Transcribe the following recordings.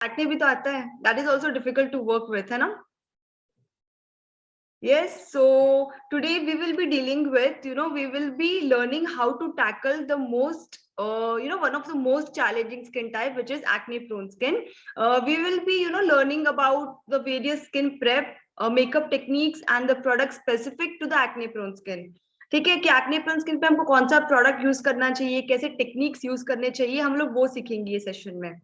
Acne भी तो आता है, that is also difficult to work with, है ना? Yes, so today we will be dealing with, we will be learning how to tackle the most, one of the most challenging skin type, which is acne prone skin. We will be, learning about the various skin prep, makeup techniques and the product specific to the acne prone skin. ठीक है, कि acne prone skin पे हमको कौन सा product use करना चाहिए, कैसे टेक्निक्स यूज करने चाहिए, हम लोग वो सीखेंगे ये सेशन में.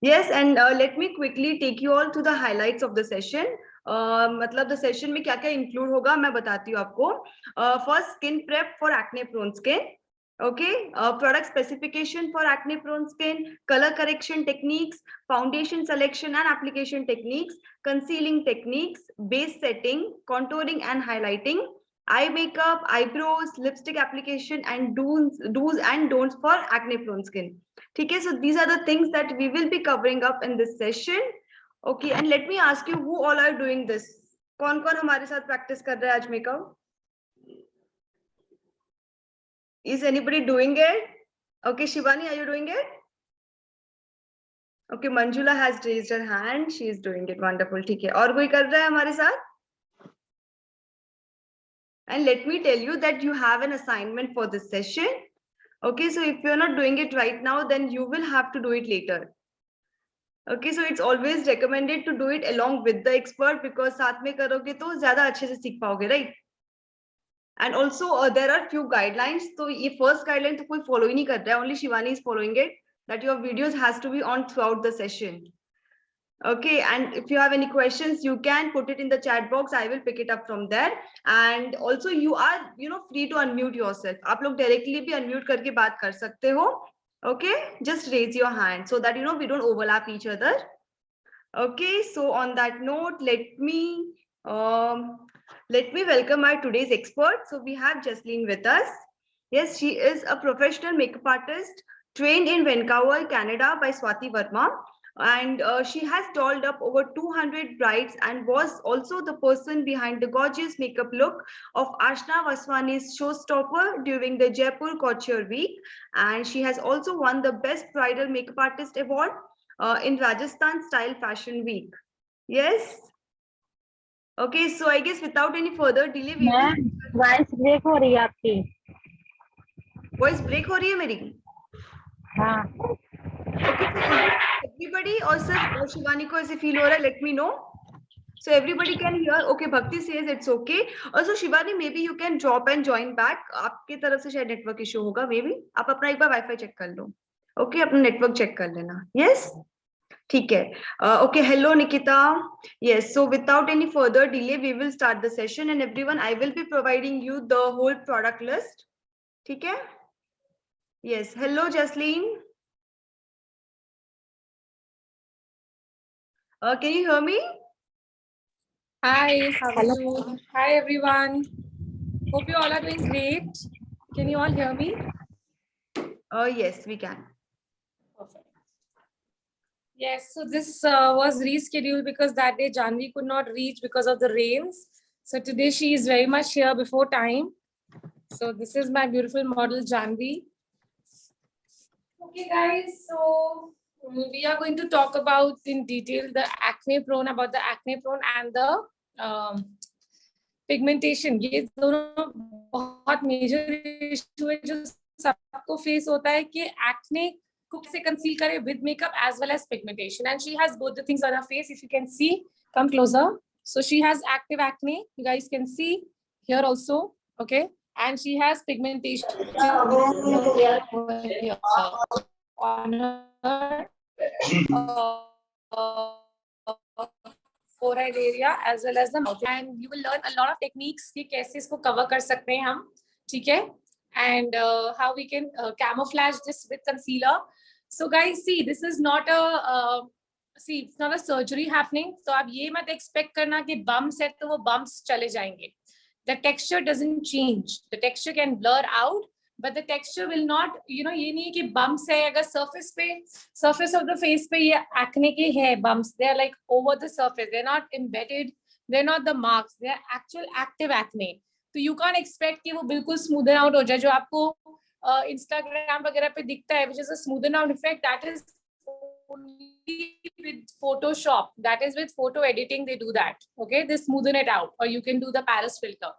Yes, and let me quickly take you all to the highlights of the session. मतलब द सेशन में क्या क्या इंक्लूड होगा मैं बताती हूँ आपको. First, skin prep for acne prone skin. Okay, product specification for acne prone skin, color correction techniques, foundation selection and application techniques, concealing techniques, base setting, contouring and highlighting, eye makeup, eyebrows, lipstick application, and do's and don'ts for acne prone skin. Okay, so these are the things that we will be covering up in this session. Okay, and let me ask you, who all are doing this? कौन कौन हमारे साथ practice कर रहा है आज makeup? Is anybody doing it? Okay, Shivani, are you doing it? Okay, Manjula has raised her hand. She is doing it. Wonderful. ठीक है. और कोई कर रहा है हमारे साथ? And let me tell you that you have an assignment for this session. Okay, so if you're not doing it right now, then you will have to do it later. Okay, so it's always recommended to do it along with the expert, because साथ में करोगे तो ज़्यादा अच्छे से सीख पाओगे, right? And also there are few guidelines. तो ये first guideline तो कोई follow ही नहीं कर रहा है. Only Shivani is following it. That your videos has to be on throughout the session. Okay, and if you have any questions, you can put it in the chat box. I will pick it up from there. And also you are, free to unmute yourself. आप लोग directly भी unmute करके बात कर सकते हो. Okay, just raise your hand so that we don't overlap each other. Okay, so on that note, let me welcome our today's expert. So we have Jasleen with us. Yes, she is a professional makeup artist trained in Vancouver, Canada by Swati Verma. And she has dolled up over 200 brides and was also the person behind the gorgeous makeup look of Ashna Vaswani's showstopper during the Jaipur Couture Week. And she has also won the Best Bridal Makeup Artist Award in Rajasthan Style Fashion Week. Yes. Okay, so I guess without any further delay, we will... voice break हो रही है आपकी. Voice break हो रही है मेरी? हाँ. Okay, so everybody or सिर्फ शिवानी को ऐसे फील हो रहा है? Let me know. So everybody can hear. Okay, Bhakti says it's okay. Also Shivani, maybe you can drop and join back. आपके तरफ से शायद नेटवर्क इशू होगा. Maybe आप अपना एक बार वाईफाई चेक कर लो. Okay, अपना नेटवर्क चेक कर लेना. Yes. ठीक है. Okay, hello Nikita. Yes, so without any further delay, we will start the session. And everyone, I will be providing you the whole product list. ठीक है? Yes, hello Jasleen. Can you hear me? Hi, how are you? Hi, everyone. Hope you all are doing great. Can you all hear me? Yes, we can. Perfect. Yes, so this was rescheduled because that day Janvi could not reach because of the rains. So today she is very much here before time. So this is my beautiful model Janvi. Okay, guys, so we are going to talk about in detail the acne prone and the pigmentation. ये दोनों बहुत major issue है जो सबको face होता है कि acne को कैसे कंसील करे with makeup as well as pigmentation. And she has both the things on her face. If you can see, come closer. So she has active acne, you guys can see here also. Okay, and she has pigmentation on her forehead area as well as the mouth. And you will learn a lot of techniques कि कैसे इसको cover कर सकते हैं हम, ठीक है? And how we can camouflage this with concealer. So guys, see, this is not a it's not a surgery happening. So आप ये मत expect करना कि bumps है तो वो bumps चले जाएंगे. The texture doesn't change. The texture can blur out, but the texture will not, ये नहीं है कि bumps है. अगर surface of the face पे ये acne के है bumps, they are like over the surface. They're not embedded. They're not the marks. They're actual active acne. तो you can't expect कि वो बिल्कुल smoothen out हो जाए जो आपको Instagram वगैरह पे दिखता है, which is a smoothen out effect. That is only with Photoshop. That is with photo editing, they do that. Okay, they smoothen it out, or you can do the Paris filter.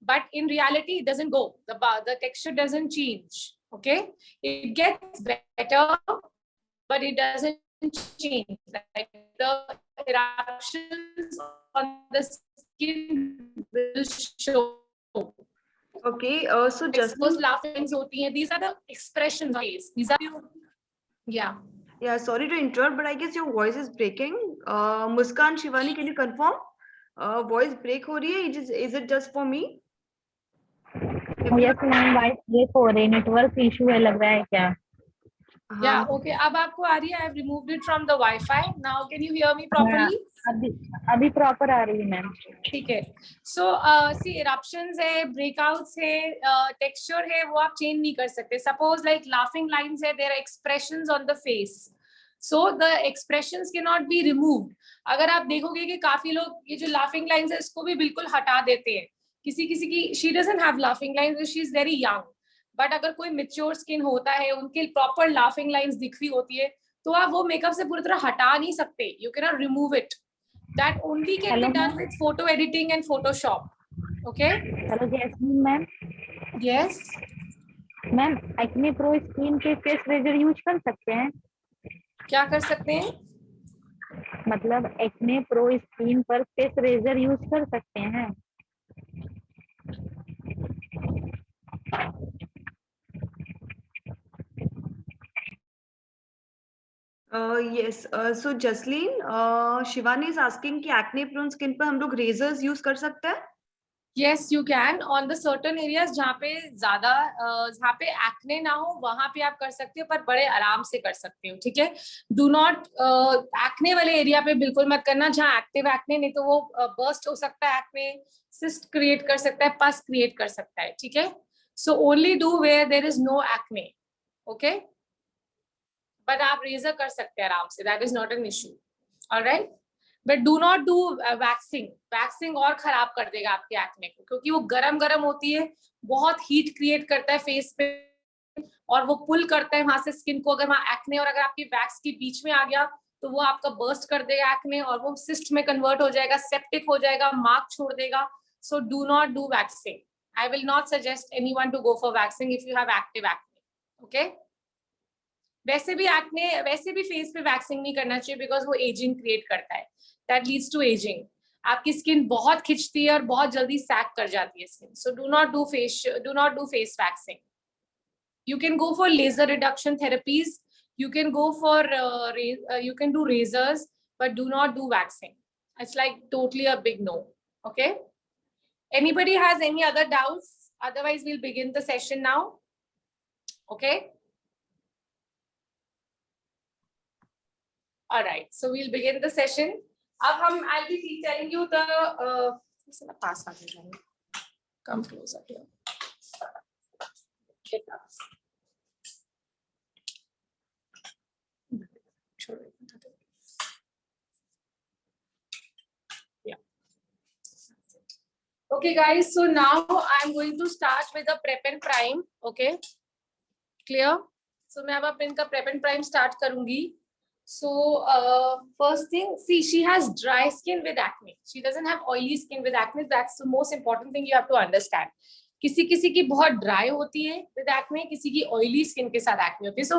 But in reality, it doesn't go. The texture doesn't change. Okay, it gets better, but it doesn't change. Like the eruptions on the skin will show. Okay, so just Exposed laughing hoti hai. These are the expressions of face. These are yeah. yeah, sorry to interrupt, but I guess your voice is breaking. Muskan, Shivani, can you confirm? Voice break हो रही है? Is it just for me? Yes ma'am, voice break हो रही, network issue है लग रहा है क्या? Yeah, okay. अब आपको आ रही है? I have removed it from the Wi-Fi. Now can you hear me properly? अभी प्रॉपर आ रही है मैम. ठीक है. So see, eruptions है, breakouts है, texture है, वो आप change नहीं कर सकते. Suppose like laughing lines है, there are expressions on the face. So the expressions cannot be removed. अगर आप देखोगे कि काफी लोग ये जो laughing lines है इसको भी बिल्कुल हटा देते हैं. किसी की she doesn't have laughing lines, she is very young. But अगर कोई मेच्योर स्किन होता है, उनके प्रॉपर लाफिंग लाइंस दिख रही होती है, तो आप वो मेकअप से पूरी तरह हटा नहीं सकते. You can not remove it. That only can be done with photo editing and Photoshop. Okay. Hello Jasmine ma'am. Yes ma'am, acne prone skin पे फेस रेजर यूज कर सकते हैं? क्या कर सकते हैं? मतलब एक्ने प्रो स्किन पर फेस रेजर यूज कर सकते हैं? Yes. So Jasleen, Shivani is asking कि acne prone skin पर हम लोग razors use कर सकते हैं? Yes, you can on the certain areas जहाँ पे ज्यादा जहाँ पे एक्ने ना हो वहां पे आप कर सकते हो, पर बड़े आराम से कर सकते हो. ठीक है. डू नॉट एक्ने वाले एरिया पे बिल्कुल मत करना जहाँ एक्टिव एक्ने, नहीं तो वो बर्स्ट हो सकता है, एक्ने सिस्ट क्रिएट कर सकता है, पस क्रिएट कर सकता है. ठीक है. So only do where there is no acne. Okay. But आप रेजर कर सकते हैं आराम से. That is not an issue. Alright. But do not do waxing. Waxing और खराब कर देगा आपके एक्ने को, क्योंकि वो गरम होती है, बहुत हीट क्रिएट करता है फेस पे, और वो पुल करता है वहां से स्किन को. अगर वहां एक्ने और अगर आपकी वैक्स के बीच में आ गया तो वो आपका बर्स्ट कर देगा एक्ने, और वो सिस्ट में कन्वर्ट हो जाएगा, सेप्टिक हो जाएगा, मार्क छोड़ देगा. So do not do waxing. I will not suggest anyone to go for waxing if you have active acne. Okay. वैसे भी फेस पे वैक्सिंग नहीं करना चाहिए, बिकॉज वो एजिंग क्रिएट करता है. That leads to ageing. आपकी स्किन बहुत खिंचती है और बहुत जल्दी सैक कर जाती है skin. So do not do face waxing. You can go for laser reduction therapies. You can go for you can do razors, but do not do waxing. It's like totally a big no. Okay. Anybody has any other doubts? Otherwise, we'll begin the session now. Okay. All right. So we'll begin the session. I'll be telling you the. Come closer here. Get up. Yeah. Okay, guys. So now I'm going to start with the prep and prime. Okay. Clear? So मैं अब इनका prep and prime start करूँगी. So first thing, see, she has dry skin with acne. She doesn't have oily skin with acne. That's the most important thing you have to understand. किसी की बहुत dry होती है with acne, किसी की oily skin के साथ acne होती है. So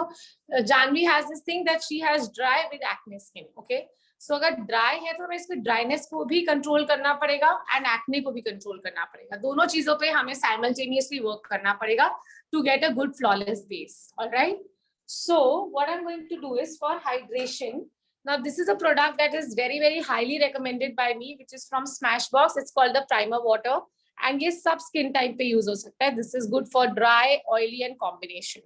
Janvi has this thing that she has dry with acne skin. Okay. So अगर ड्राई है तो हमें इसकी ड्राइनेस को भी कंट्रोल करना पड़ेगा एंड एक्ने को भी कंट्रोल करना पड़ेगा. दोनों चीजों पे हमें साइमल्टेनियसली वर्क करना पड़ेगा to get a good flawless base. All right. So what I'm going to do is for hydration. Now this is a product that is very, very highly recommended by me, which is from Smashbox. It's called the Primer Water. And ये सब skin type पे use हो सकता है. This is good for dry, oily and combination.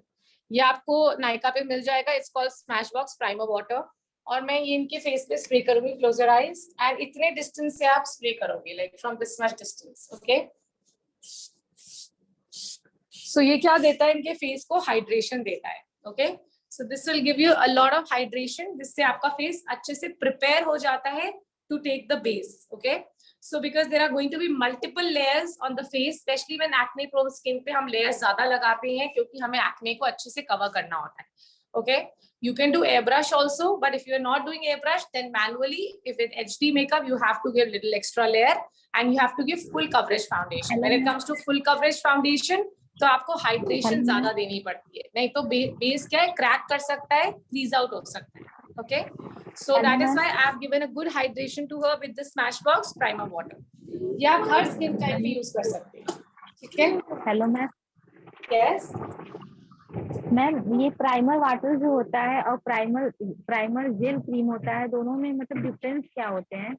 ये आपको नायका पे मिल जाएगा. It's called Smashbox primer water. और मैं ये इनके फेस पे स्प्रे करूंगी. क्लोज योर आईज एंड इतने डिस्टेंस से आप स्प्रे करोगे, like from this much distance. Okay. So ये क्या देता है, इनके फेस को हाइड्रेशन देता है. Okay. So this will give you a lot of hydration, जिससे आपका फेस अच्छे से प्रिपेयर हो जाता है to take the base. Okay. So because there are going to be multiple layers on the face, especially when acne prone skin पे हम layers ज्यादा लगाते हैं, क्योंकि हमें acne को अच्छे से cover करना होता है. Okay, you can do airbrush also, but if you're not doing airbrush, then manually, if it's HD makeup, you have to give little extra layer and you have to give full coverage foundation. When it comes to full coverage foundation, तो आपको hydration ज्यादा देनी पड़ती है, नहीं तो base क्या है, क्रैक कर सकता है, फ्रीज आउट हो सकता है. Okay, so that is why I have given a good hydration to her with the Smashbox primer water. ये आप हर स्किन टाइप पे यूज कर सकते हैं. ठीक है. Hello ma'am. Yes. मैम ये प्राइमर वाटर जो होता है और प्राइमर जेल क्रीम होता है, दोनों में मतलब डिफरेंस क्या होते हैं?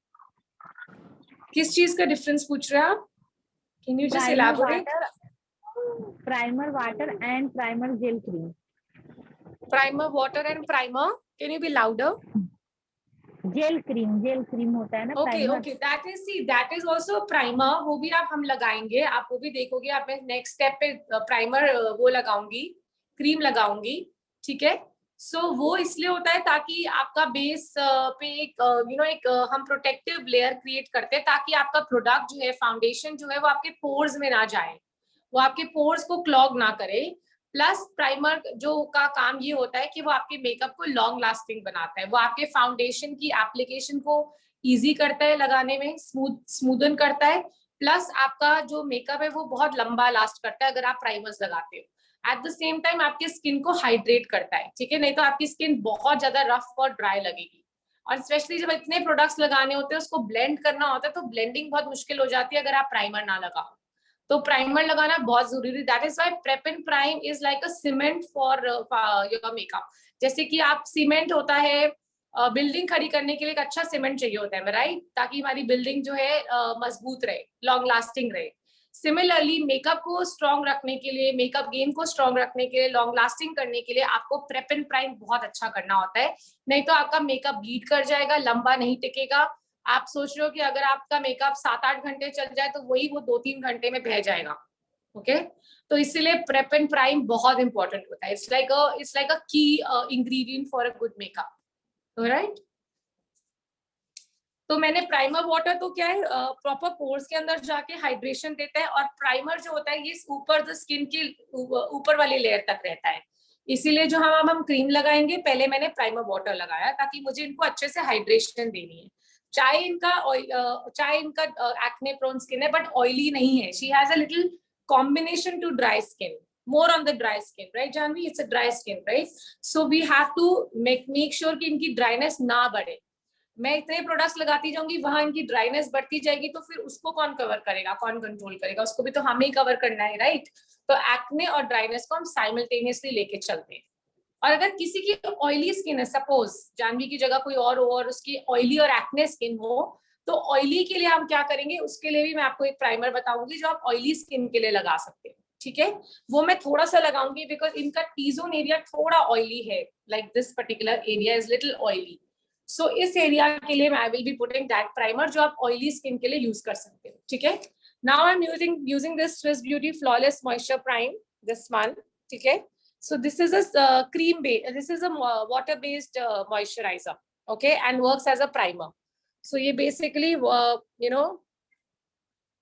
किस चीज का डिफरेंस पूछ रहे हैं आप? Can you just elaborate? Primer water and primer gel cream. Primer water and primer. Can you be louder? Gel cream होता है ना. Okay, okay. That is also a primer. वो भी हम लगाएंगे, आप वो भी देखोगे. आप मैं नेक्स्ट स्टेप पे प्राइमर वो लगाऊंगी, क्रीम लगाऊंगी. ठीक है. सो वो इसलिए होता है ताकि आपका बेस पे एक हम प्रोटेक्टिव लेयर क्रिएट करते हैं, ताकि आपका प्रोडक्ट जो है, फाउंडेशन जो है, वो आपके पोर्स में ना जाए, वो आपके पोर्स को क्लॉग ना करे. प्लस प्राइमर जो का काम ये होता है कि वो आपके मेकअप को लॉन्ग लास्टिंग बनाता है, वो आपके फाउंडेशन की एप्लीकेशन को इजी करता है लगाने में, स्मूदन करता है. प्लस आपका जो मेकअप है वो बहुत लंबा लास्ट करता है अगर आप प्राइमर्स लगाते हो. एट द सेम टाइम आपके स्किन को हाइड्रेट करता है. ठीक है, नहीं तो आपकी स्किन बहुत ज्यादा रफ और ड्राई लगेगी. और स्पेशली जब इतने प्रोडक्ट्स लगाने होते हैं, उसको ब्लेंड करना होता है, तो ब्लेंडिंग बहुत मुश्किल हो जाती है अगर आप प्राइमर ना लगाओ. तो प्राइमर लगाना बहुत जरूरी. That is why prep and prime is like a cement for your makeup. जैसे कि आप सीमेंट होता है, बिल्डिंग खड़ी करने के लिए एक अच्छा सीमेंट चाहिए होता है, राइट, ताकि हमारी बिल्डिंग जो है मजबूत रहे, लॉन्ग लास्टिंग रहे. सिमिलरली मेकअप को स्ट्रॉन्ग रखने के लिए, मेकअप गेम को स्ट्रॉन्ग रखने के लिए, लॉन्ग लास्टिंग करने के लिए आपको प्रेप एंड प्राइम बहुत अच्छा करना होता है. नहीं तो आपका मेकअप ब्लीड कर जाएगा, लंबा नहीं टिकेगा. आप सोच रहे हो कि अगर आपका मेकअप 7-8 घंटे चल जाए तो वही वो 2-3 घंटे में बह जाएगा. ओके, तो इसीलिए प्रेप एंड प्राइम बहुत इंपॉर्टेंट होता है. इट्स लाइक अ की ingredient for a good makeup. Right. तो मैंने प्राइमर वाटर तो क्या है, प्रॉपर पोर्स के अंदर जाके हाइड्रेशन देता है, और प्राइमर जो होता है ये ऊपर द स्किन के ऊपर वाली लेयर तक रहता है. इसीलिए जो हम क्रीम लगाएंगे, पहले मैंने प्राइमर वाटर लगाया ताकि मुझे इनको अच्छे से हाइड्रेशन देनी है. चाहे इनका एक्ने प्रोन स्किन है बट ऑयली नहीं है. She has a little combination to dry skin, more on the dry skin, right Janvi? It's a dry skin, right? So we have to make sure कि इनकी dryness ना बढ़े. मैं इतने products लगाती जाऊंगी, वहां इनकी ड्राइनेस बढ़ती जाएगी, तो फिर उसको कौन कवर करेगा, कौन कंट्रोल करेगा? उसको भी तो हमें ही कवर करना है, राइट? तो एक्ने और ड्राइनेस को हम साइमल्टेनियसली लेके चलते हैं. और अगर किसी की ऑयली स्किन है, सपोज जानवी की जगह कोई और हो और उसकी ऑयली और एक्ने स्किन हो, तो ऑयली के लिए हम क्या करेंगे, उसके लिए भी मैं आपको एक प्राइमर बताऊंगी जो आप ऑयली स्किन के लिए लगा सकते हैं. ठीक है, वो मैं थोड़ा सा लगाऊंगी बिकॉज इनका टी जोन एरिया थोड़ा ऑयली है. Like this particular area is little oily. So इस एरिया के लिए I will be putting that primer जो आप ऑयली स्किन के लिए यूज कर सकते हो. ठीक है, now I am using this Swiss beauty flawless moisture prime, this one. ठीक है, so this is a cream based, this is a water based moisturizer, okay, and works as a primer. So ye basically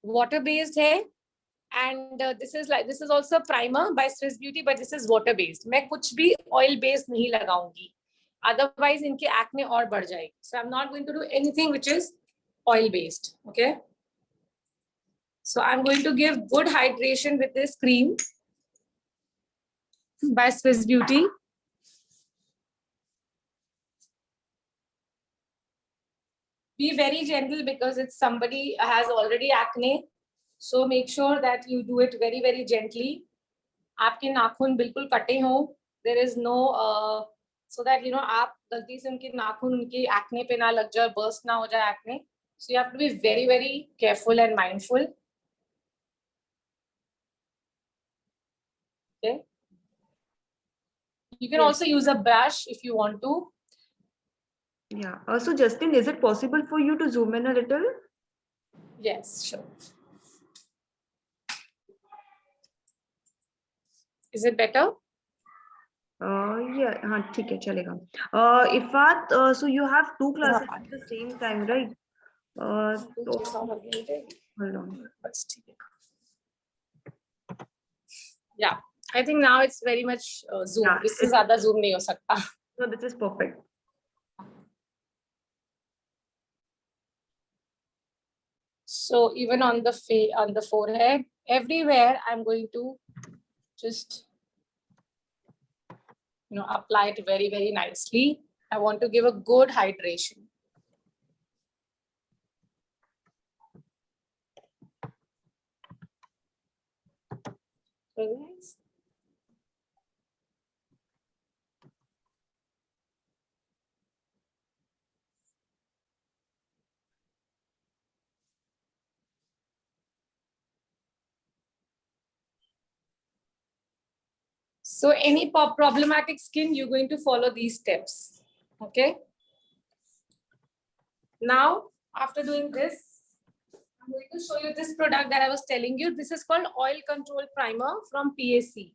water based hai, and this is also a primer by Swiss Beauty, but this is water based. main kuch bhi oil based nahi lagaungi, otherwise inke acne aur badh jayegi. So I'm not going to do anything which is oil based. Okay, so I'm going to give good hydration with this cream by Swiss Beauty. Be very gentle because it's somebody has already acne, so make sure that you do it very very gently. आपके नाखून बिल्कुल कटे हों, there is no so that आप गलती से उनके नाखून उनकी acne पे ना लग जाए, burst ना हो जाए acne. So you have to be very very careful and mindful. Okay. You can also use a brush if you want to. Yeah. So Justin, is it possible for you to zoom in a little? Yes, sure. Is it better? Yeah. हाँ ठीक है चलेगा. Ifat, so you have 2 classes at the same time, right? So hold on. Yeah. I think now it's very much zoom. Yeah, इससे ज़्यादा zoom नहीं हो सकता. So this is perfect. So even on the forehead, everywhere, I'm going to just apply it very, very nicely. I want to give a good hydration. So any problematic skin, you're going to follow these steps. Okay. Now, after doing this, I'm going to show you this product that I was telling you. This is called Oil Control Primer from PAC.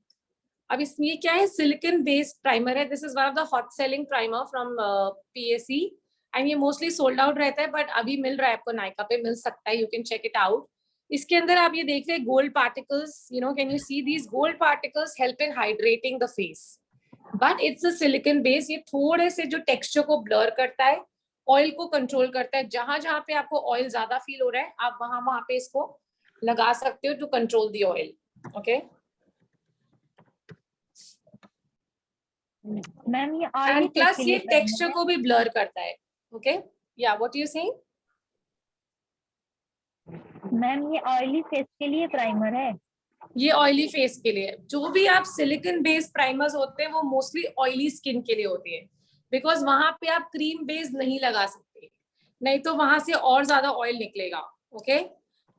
अब इसमें क्या है, silicon based primer है. This is one of the hot selling primer from PAC and ये mostly sold out रहता है, but अभी मिल रहा है आपको Nykaa पे मिल सकता है. You can check it out. इसके अंदर आप ये देख रहे हैं gold particles. Can you see these gold particles help in hydrating the face? But it's a silicon base. ये थोड़े से जो texture को blur करता है, ऑयल को कंट्रोल करता है. जहां जहां पे आपको ऑयल ज्यादा फील हो रहा है, आप वहां पे इसको लगा सकते हो to control the oil. Okay ma'am ये एंड प्लस ये टेक्सचर को भी ब्लर करता है. ओके या व्हाट यू सेइंग? मैम ये ऑयली फेस के लिए प्राइमर है. ये ऑयली फेस के लिए. जो भी आप सिलिकॉन बेस्ड प्राइमर्स होते हैं वो मोस्टली ऑयली स्किन के लिए होती है, बिकॉज वहां पे आप क्रीम बेस नहीं लगा सकते, नहीं तो वहां से और ज्यादा ऑयल निकलेगा. ओके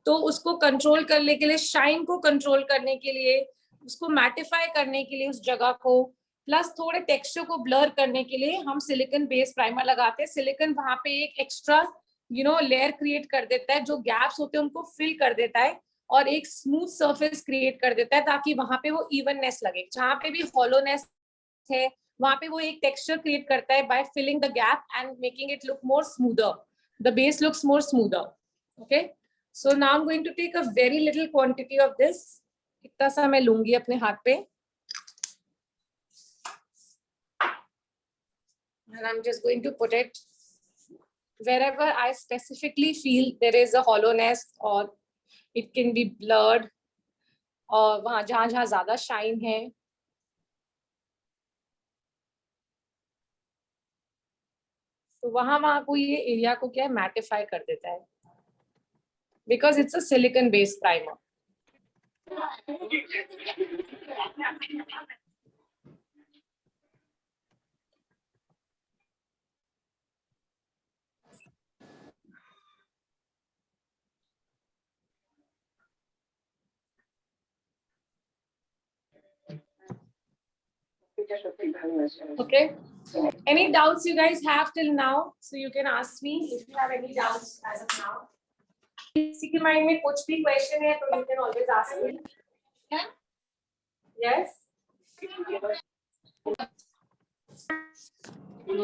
तो उसको कंट्रोल करने के लिए, शाइन को कंट्रोल करने के लिए, उसको मैटिफाई करने के लिए उस जगह को, प्लस थोड़े टेक्सचर को ब्लर करने के लिए हम सिलिकॉन बेस्ड प्राइमर लगाते हैं. सिलिकॉन वहां पे एक एक्स्ट्रा लेयर क्रिएट कर देता है, जो गैप्स होते हैं उनको फिल कर देता है और एक स्मूथ सरफेस क्रिएट कर देता है, ताकि वहां पे वो इवननेस लगे. जहां पे भी हॉलोनेस है वहां पे वो एक टेक्सचर क्रिएट करता है by filling the gap and making it look more smoother. The base looks more smoother. Okay so now I am going to take a very little quantity of this. इतना सा मैं लूंगी अपने हाथ पे and I'm just going to put it wherever I specifically feel there is a hollowness or it can be blurred, और वहां जहां जहां ज्यादा शाइन है तो वहां को ये एरिया को क्या है, मैटिफाई कर देता है, because it's a silicon based primer. Okay, any doubts you guys have till now, so you can ask me if you have any doubts as of now. किसी के माइंड में कुछ भी क्वेश्चन है तो you can always ask me. Yes.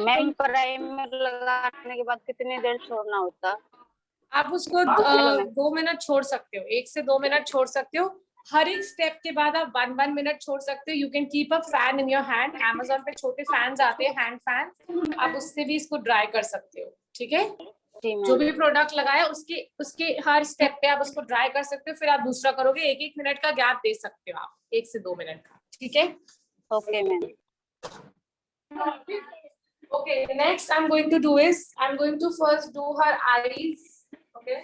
Ma'am primer लगाने के बाद कितनी देर छोड़ना होता? आप उसको 2 मिनट छोड़ सकते हो, 1 से 2 मिनट छोड़ सकते हो. हर एक स्टेप के बाद आप 1 मिनट छोड़ सकते हो. You can keep a fan in your hand. Amazon पे छोटे फैंस आते हैं, हैंड फैन, आप उससे भी इसको ड्राई कर सकते हो. ठीक है, जो भी प्रोडक्ट लगाया उसके हर स्टेप पे आप उसको ड्राई कर सकते हो, फिर आप दूसरा करोगे. 1-1 मिनट का गैप दे सकते हो आप, 1 से 2 मिनट का. ठीक है, okay ma'am. Okay, next I'm going to do is I'm going to first do her eyes. Okay.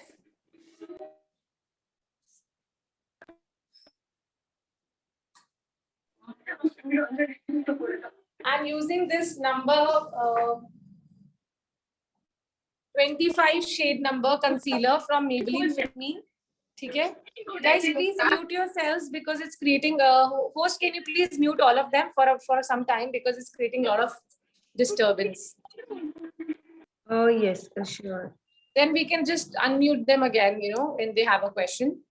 I'm using this number 25 shade number concealer from Maybelline Fit Me. Okay, guys, please mute yourselves because it's creating host, can you please mute all of them for some time because it's creating a lot of disturbance. Oh yes, sure. Then we can just unmute them again, when they have a question.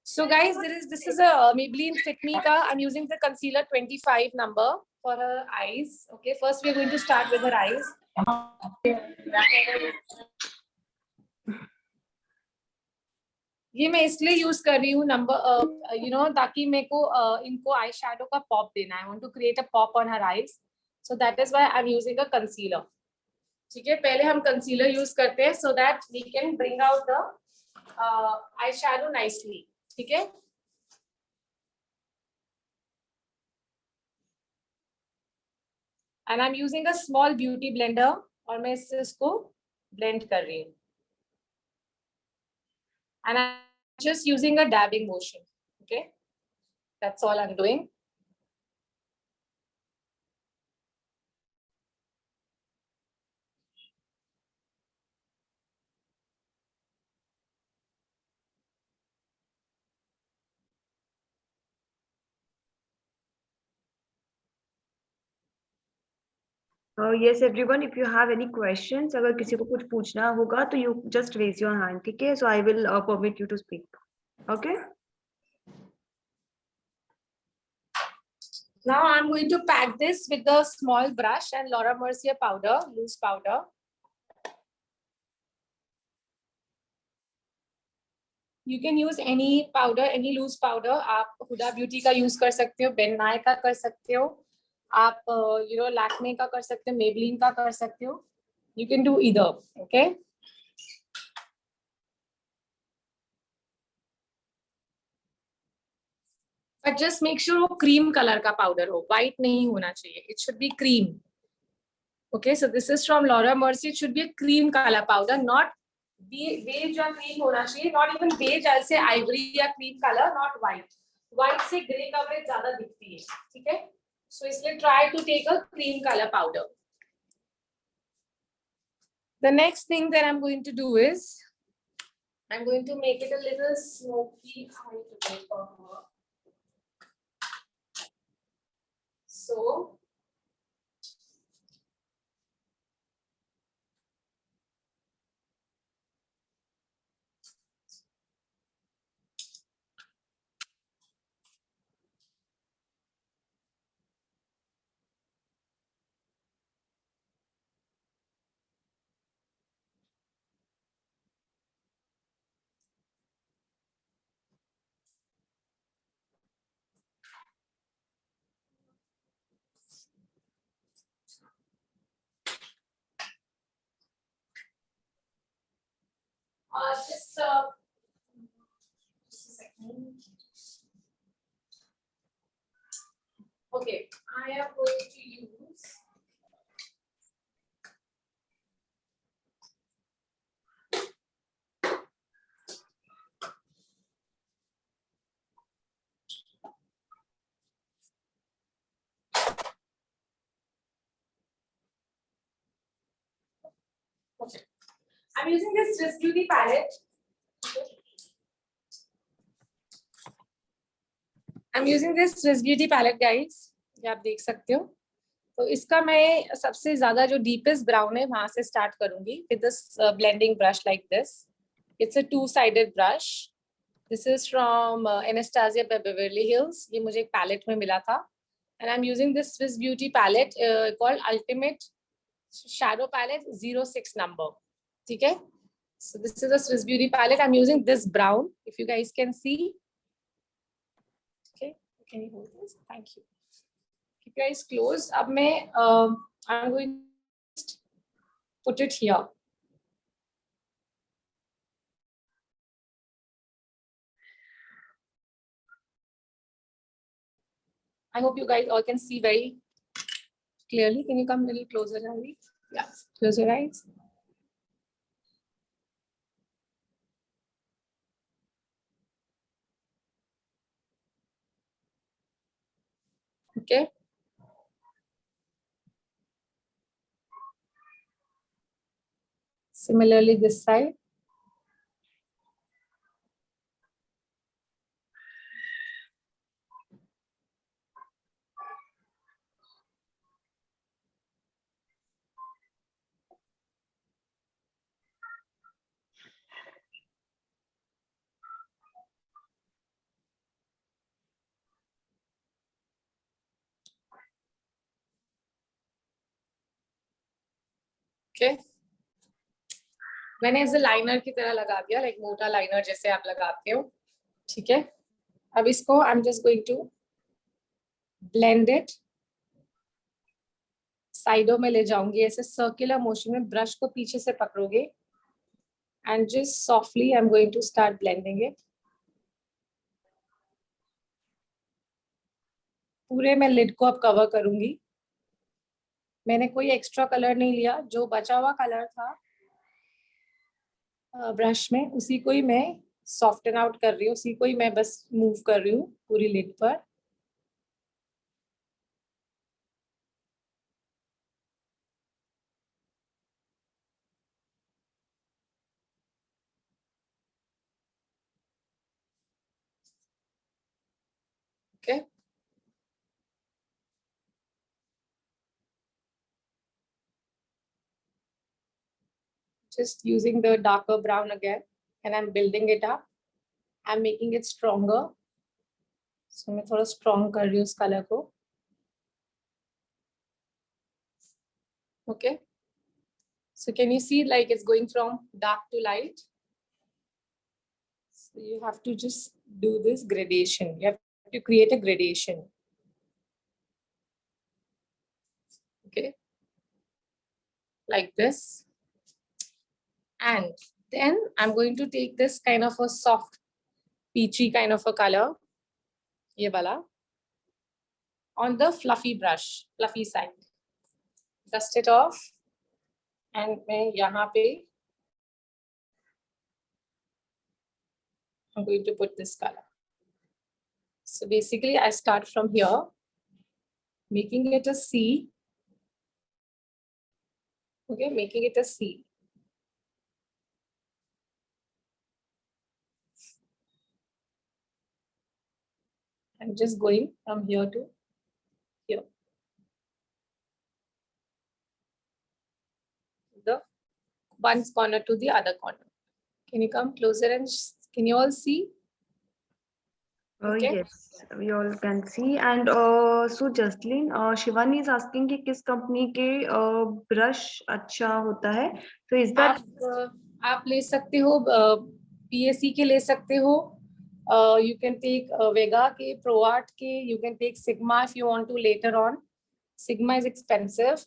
So guys, this is a Maybelline Fit Me ka. I'm using the concealer 25 number for her eyes. Okay, first we're going to start with her eyes. ये मैं इसलिए use कर रही हूँ number ताकि मेरे को इनको आई शेडो का पॉप देना है. I want to create a pop on her eyes, so that is why I am using a concealer. ठीक है, पहले हम कंसीलर यूज करते हैं so that we can bring out the eye shadow nicely. ठीक है, and I am using a small beauty blender और मैं इसको ब्लेंड कर रही हूँ. And I'm just using a dabbing motion. Okay, that's all I'm doing. Yes everyone, if you have any questions, अगर किसी को कुछ पूछना होगा तो you just raise your hand. ठीक है, so I will permit you to speak. Okay. Now I'm going to pack this with the small brush and Laura Mercier powder, loose powder. You can use any powder, any loose powder. आप Huda Beauty का use कर सकते हो, Ben Nye का कर सकते हो, आप Lakme का कर सकते हो, Maybelline का कर सकते हो. You can do either. Okay. But just make sure वो cream color का powder हो, white नहीं होना चाहिए. It should be cream. Okay, so this is from Laura Mercier. It should be a cream color powder, not beige or cream होना चाहिए. Not even beige, I'll say ivory या cream color, not white. White से grey coverage ज़्यादा दिखती है. ठीक है? So इसलिए try to take a cream color powder. The next thing that I'm going to do is I'm going to make it a little smoky eye today for her. So just a second. Okay, I am going to use okay. I'm using this Swiss Beauty palette. I'm using this Swiss Beauty palette, guys. ये आप देख सकते हो. तो इसका मैं सबसे ज्यादा जो डीपेस्ट ब्राउन है वहां से स्टार्ट करूंगी with this blending brush like this. It's a two-sided brush. This is from Anastasia by Beverly Hills. ये मुझे एक palette में मिला था. And I'm using this Swiss Beauty palette called Ultimate Shadow Palette 06 number. ठीक है? So this is a Swiss Beauty palette. I'm using this brown. If you guys can see. Okay, can you hold this? Thank you. Keep your eyes closed. अब मैं I'm going to put it here. I hope you guys all can see very clearly. Can you come a little closer, Janvi? Yeah, close your eyes. Okay. Similarly, this side. Okay. मैंने ऐसे liner की तरह लगा दिया, like मोटा liner जैसे आप लगाते हो, ठीक है। अब इसको I am just going to blend it, साइडों में ले जाऊंगी ऐसे सर्कुलर मोशन में, ब्रश को पीछे से पकड़ोगे and just softly I am going to start blending it. पूरे मैं लिड को अब कवर करूंगी। मैंने कोई एक्स्ट्रा कलर नहीं लिया, जो बचा हुआ कलर था ब्रश में उसी को ही मैं सॉफ्टन आउट कर रही हूँ, उसी को ही मैं बस मूव कर रही हूँ पूरी लिड पर। Okay. Just using the darker brown again and I'm building it up. I'm making it stronger. So मैं थोड़ा strong कर रही हूँ उस color को. Okay. So can you see like it's going from dark to light? So you have to just do this gradation. You have to create a gradation. Okay. Like this. And then I'm going to take this kind of a soft peachy kind of a color, ye wala, on the fluffy brush, fluffy side. Dust it off and मैं यहाँ पे I'm going to put this color. So basically I start from here, making it a C. Okay, making it a C. I'm just going from here to here. The one corner to the other corner. Can you come closer and can you all see? Okay. Yes, we all can see. And so Jaslin, Shivani is asking कि किस company के brush अच्छा होता है. So is that आप ले सकते हो PSC के ले सकते हो. You can take Vega के, ProArt के. You can take Sigma if you want to later on. Sigma is expensive,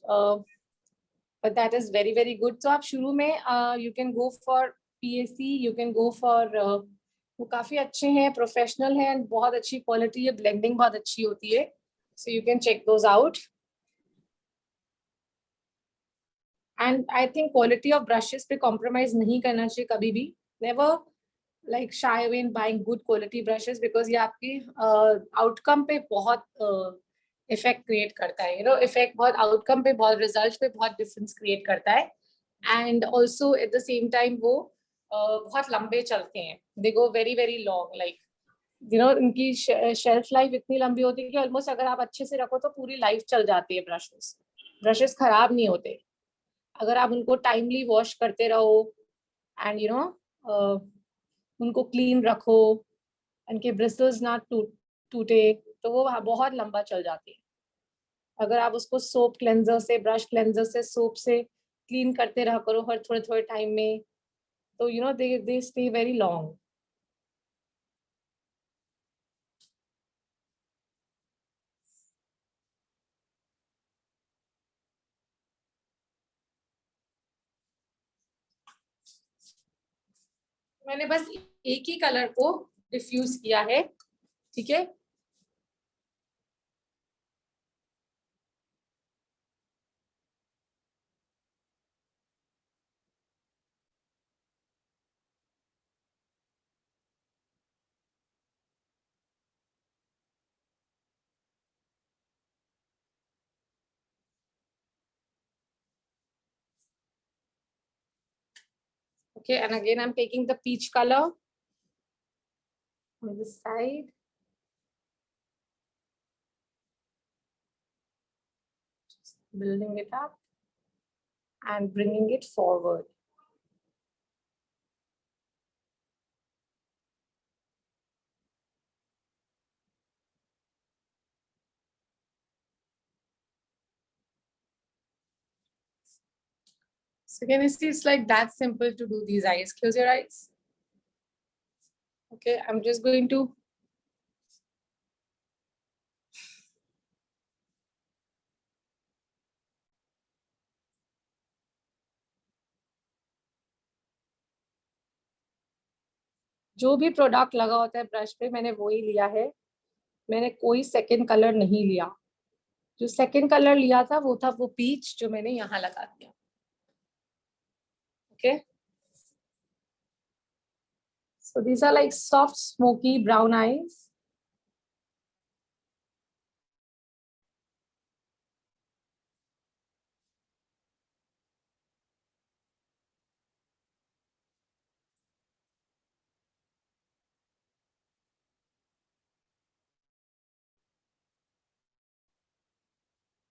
but that is very very good. So आप शुरू में you can go for PSC. You can go for वो काफी अच्छे हैं, professional हैं, and बहुत अच्छी क्वालिटी है, ब्लेंडिंग बहुत अच्छी होती है. So you can check those out. And I think quality of brushes पे compromise नहीं करना चाहिए कभी भी. Never like shy away in buying good quality brushes because ये आपकी outcome पे बहुत effect create करता है. You know, effect बहुत outcome पे, बहुत result पे बहुत difference create करता है. And also at the same time वो बहुत लंबे चलते हैं. They go very very long. Like you know, इनकी shelf life इतनी लंबी होती है कि almost अगर आप अच्छे से रखो तो पूरी life चल जाती है brushes. Brushes खराब नहीं होते अगर आप उनको टाइमली वॉश करते रहो एंड यू नो उनको क्लीन रखो, उनके ब्रिसल्स ना टूटे तो वो बहुत लंबा चल जाती है. अगर आप उसको सोप क्लेंजर से, ब्रश क्लेंजर से, सोप से क्लीन करते रहा करो हर थोड़े थोड़े टाइम में, तो you know they stay very long. मैंने बस एक ही कलर को डिफ्यूज किया है, ठीक है. Okay, and again I'm taking the peach color on this side. Just building it up and bringing it forward. So So can you see it's like that simple to do these eyes? Close your eyes. Okay, I'm just going to जो भी product लगा होता है brush पे मैंने वो ही लिया है, मैंने कोई सेकंड कलर नहीं लिया। जो सेकंड कलर लिया था वो पीच जो मैंने यहाँ लगा दिया। Okay, so these are like soft smoky brown eyes.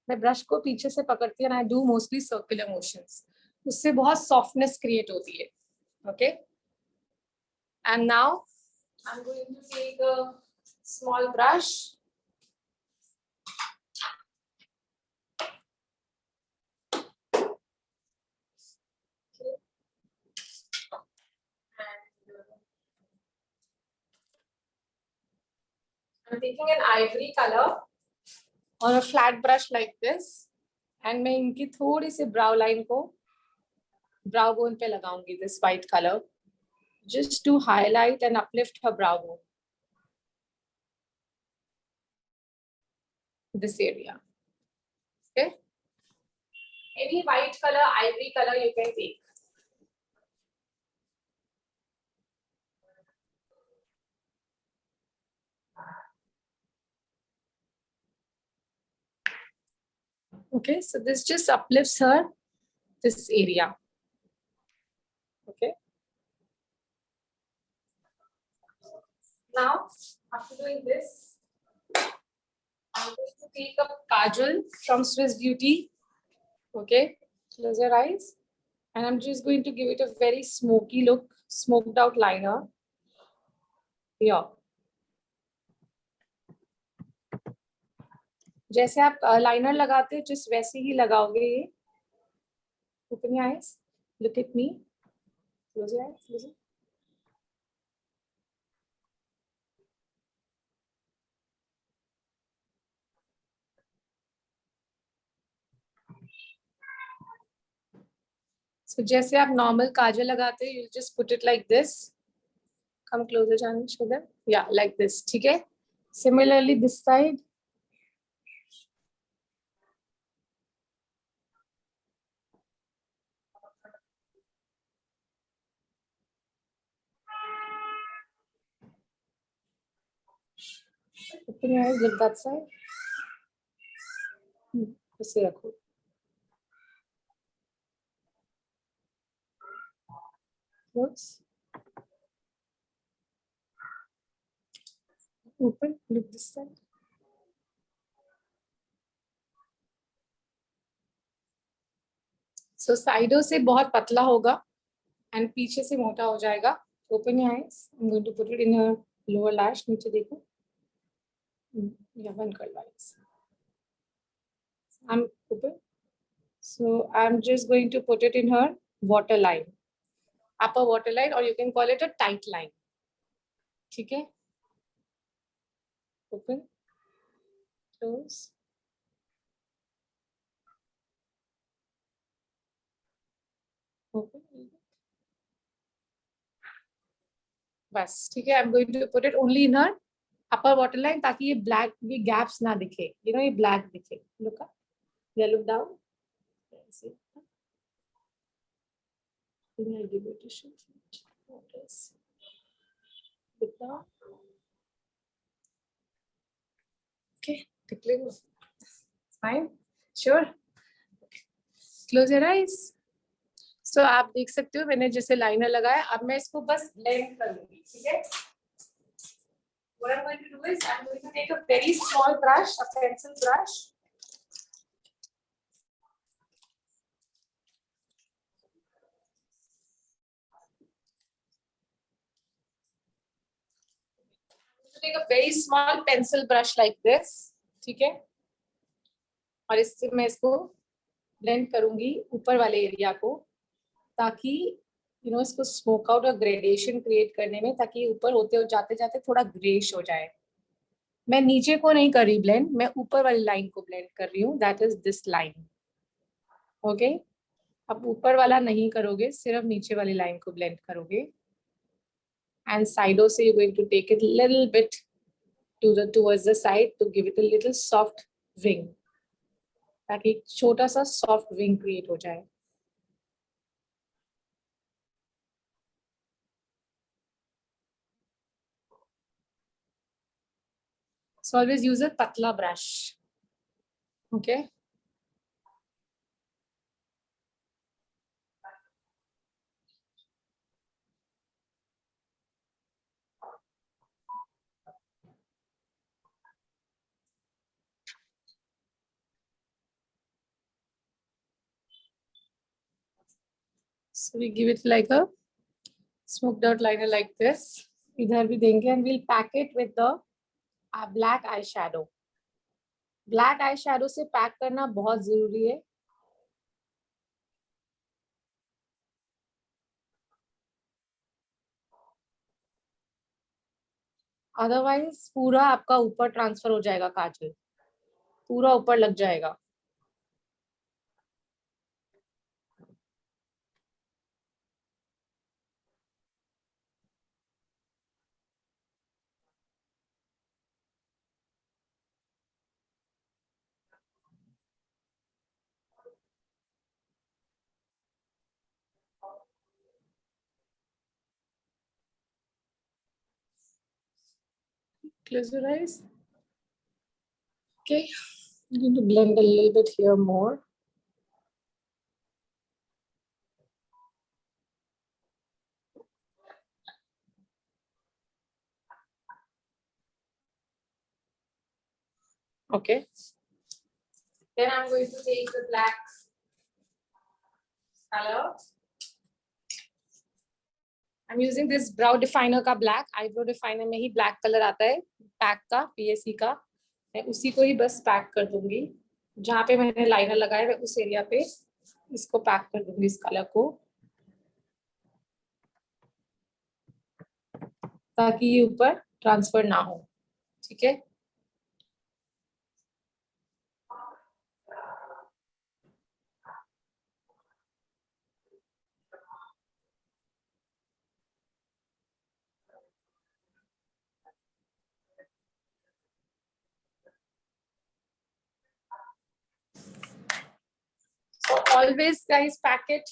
मैं ब्रश को पीछे से पकड़ती हूँ, I do mostly circular motions, उससे बहुत सॉफ्टनेस क्रिएट होती है। Okay, and now I am going to take a small brush I'm taking an ivory color or a flat brush like this, and मैं इनकी थोड़ी सी brow line को brow bone पे लगाऊंगी this white color just to highlight and uplift her brow bone. This area. Okay. Any white color, ivory color you can take. Okay, so this just uplifts her this area. Okay. Now, after doing this, I'm going to take a kajal from Swiss Beauty. Okay, close your eyes, and I'm just going to give it a very smoky look, smoked out liner here. जैसे आप liner लगाते हो जिस वैसे ही लगाओगे ये। Open your eyes, look at me, close your eyes, close it. So जैसे आप नॉर्मल काजल लगाते हो, you just put it like this. Come closer, Janu, show them. Yeah, like this. ठीक है? Similarly, this side. Open your eyes, look that side. ऐसे रखो. Close. Open, look this side. So साइडों से बहुत पतला होगा and पीछे से मोटा हो जाएगा. Open your eyes. I'm going to put it in your lower lash. नीचे देखो. Yeah, one curl eyes. I'm open. So I'm just going to put it in her waterline, upper waterline, or you can call it a tight line. ठीक है? Open, close. Open. बस ठीक है. I'm going to put it only in her upper waterline ताकि ये black ये gaps ना दिखे. You know ये black दिखे. Look up. Yeah, look down. See. I'll give you a tissue. What is? Look down. Okay, tickling. Fine. Sure. Close your eyes. So आप देख सकते हो मैंने जैसे लाइनर लगाया, अब मैं इसको बस ब्लेंड कर लूंगी. ठीक है? What I'm going to do is I'm going to take a very small brush, a pencil brush. Take a very small pencil brush like this. ठीक है? और इससे मैं इसको ब्लेंड करूंगी ऊपर वाले एरिया को. ताकि इसको स्मोक आउट और ग्रेडेशन क्रिएट करने में, ताकि ऊपर होते जाते जाते थोड़ा ग्रेश हो जाए। मैं नीचे को नहीं कर रही ब्लेंड, मैं ऊपर वाली लाइन को ब्लेंड कर रही हूँ, that is this line. Okay, अब ऊपर वाला नहीं करोगे, सिर्फ नीचे वाली लाइन को ब्लेंड करोगे। एंड साइडों से you going to take it little bit towards the side to give it a little soft wing, ताकि एक छोटा सा सॉफ्ट विंग क्रिएट हो जाए। So always use a patla brush. Okay. So we give it like a smoked out liner like this. इधर भी देंगे and we'll pack it with the black eyeshadow. Black eyeshadow से pack करना बहुत जरूरी है। अदरवाइज पूरा आपका ऊपर ट्रांसफर हो जाएगा, काजल पूरा ऊपर लग जाएगा। Close your eyes. Okay, I'm going to blend a little bit here more. Okay. Then I'm going to take the black color. I'm using this brow definer का black, eyebrow definer में ही black color आता है pack का, PSC का। मैं उसी को ही बस पैक कर दूंगी, जहाँ पे मैंने लाइनर लगाया है उस एरिया पे इसको पैक कर दूंगी, इस कलर को, ताकि ये ऊपर ट्रांसफर ना हो। ठीक है, so always guys pack it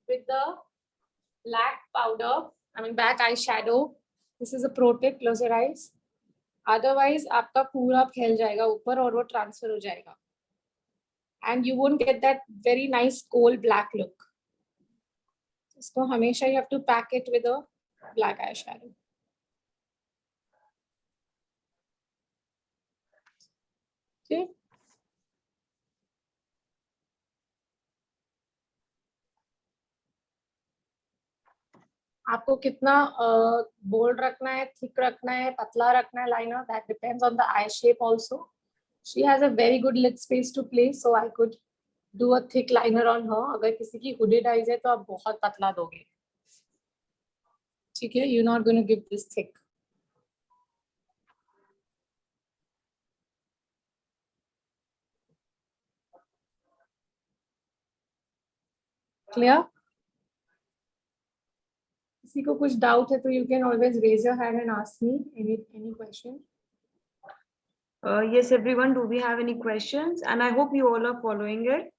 with the black powder, black eyeshadow. This is a pro tip, close your eyes. Otherwise आपका पूरा फैल जाएगा ऊपर और वो ट्रांसफर हो जाएगा, and you won't get that very nice coal black look. इसको हमेशा you have to pack it with a black eyeshadow. Okay. आपको कितना बोल्ड रखना है, थिक रखना है, पतला रखना है liner, that depends on the eye shape also. She has a very good lid space to play, so I could do a thick liner on her. अगर किसी की hooded eyes है तो आप बहुत पतला दोगे, ठीक है? You're not going to give this thick. Clear? किसी को कुछ डाउट है तो you can always raise your hand and ask me any question. Yes, everyone, do we have any questions? And I hope you all are following it.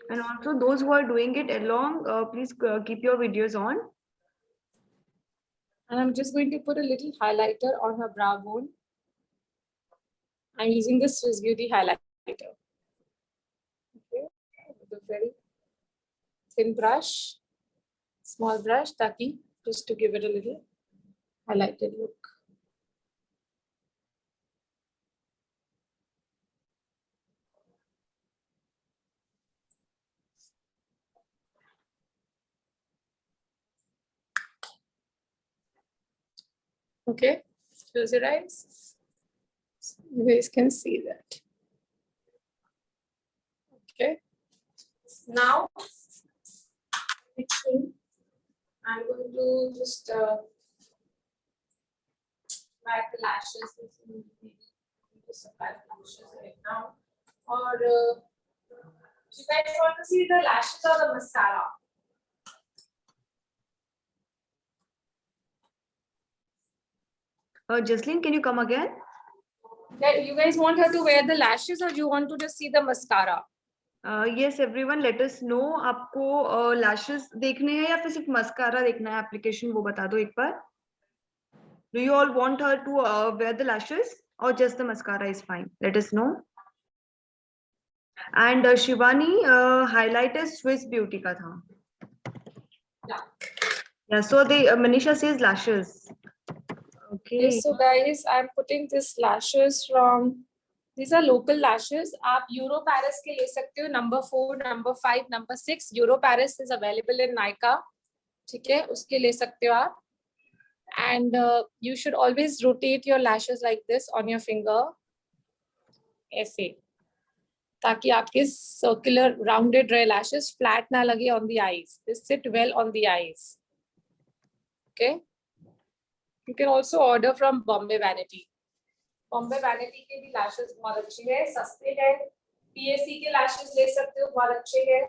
And also those who are doing it along, please keep your videos on. And I'm just going to put a little highlighter on her brow bone. I'm using this Swiss Beauty highlighter. Okay, with a very thin brush, small brush, taki, just to give it a little highlighted look. Okay, close your eyes. You guys can see that. Okay. Now, next thing, I'm going to just write the lashes. Just apply the lashes right now. Or you guys want to see the lashes or the mascara? Jaslyn, can you come again? You guys want her to wear the lashes or you want to just see the mascara? Yes, everyone, let us know. आपको lashes देखने हैं या फिर सिर्फ mascara देखना है? Application वो बता दो एक बार. Do you all want her to wear the lashes or just the mascara is fine? Let us know. And Shivani, highlight is Swiss Beauty का था. Yeah. Yeah. So the Manisha says lashes. Okay. Okay, so guys, I'm putting this lashes from, these are local lashes. आप Euro Paris के ले सकते हो, number 4, number 5, number 6. Euro Paris is available in Nykaa. ठीक है, उसके ले सकते हो आप. And you should always rotate your lashes like this on your finger. ऐसे, ताकि आपके circular rounded ray lashes flat ना लगे on the eyes. They sit well on the eyes. Okay. You can also order from Bombay Vanity. Bombay Vanity के भी lashes बहुत अच्छे हैं, सस्ते हैं. PAC के lashes ले सकते हो, बहुत अच्छे हैं.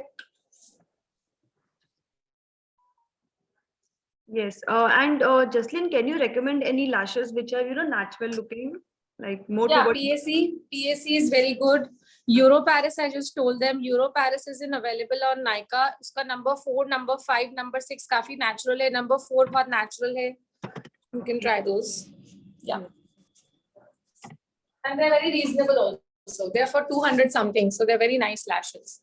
Yes. And Jaslyn, can you recommend any lashes which are natural looking, like more Yeah, towards? PAC is very good. Euro Paris, I just told them. Euro Paris is available on Nykaa. उसका number 4, number 5, number 6 काफी natural है. Number 4 बहुत natural है. You can try those. Yeah. And they're very reasonable also. They're for 200 something. So they're very nice lashes.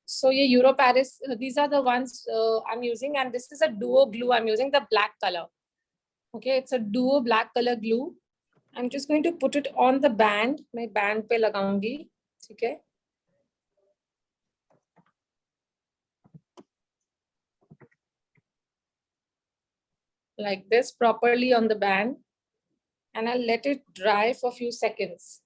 So yeah, Euro Paris, these are the ones I'm using. And this is a duo glue. I'm using the black color. Okay, it's a duo black color glue. I'm just going to put it on the band. मैं band पे लगाऊंगी. ठीक है. Like this, properly on the band. And I'll let it dry for a few seconds.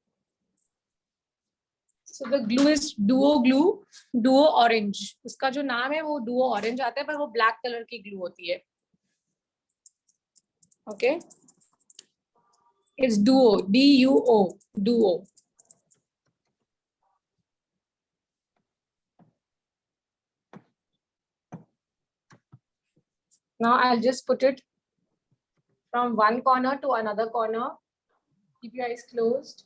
So the glue is duo glue, duo orange. उसका जो नाम है वो duo orange आता है, पर वो black color की glue होती है. Okay. It's duo, D-U-O, duo. Now I'll just put it from one corner to another corner. Keep your eyes closed.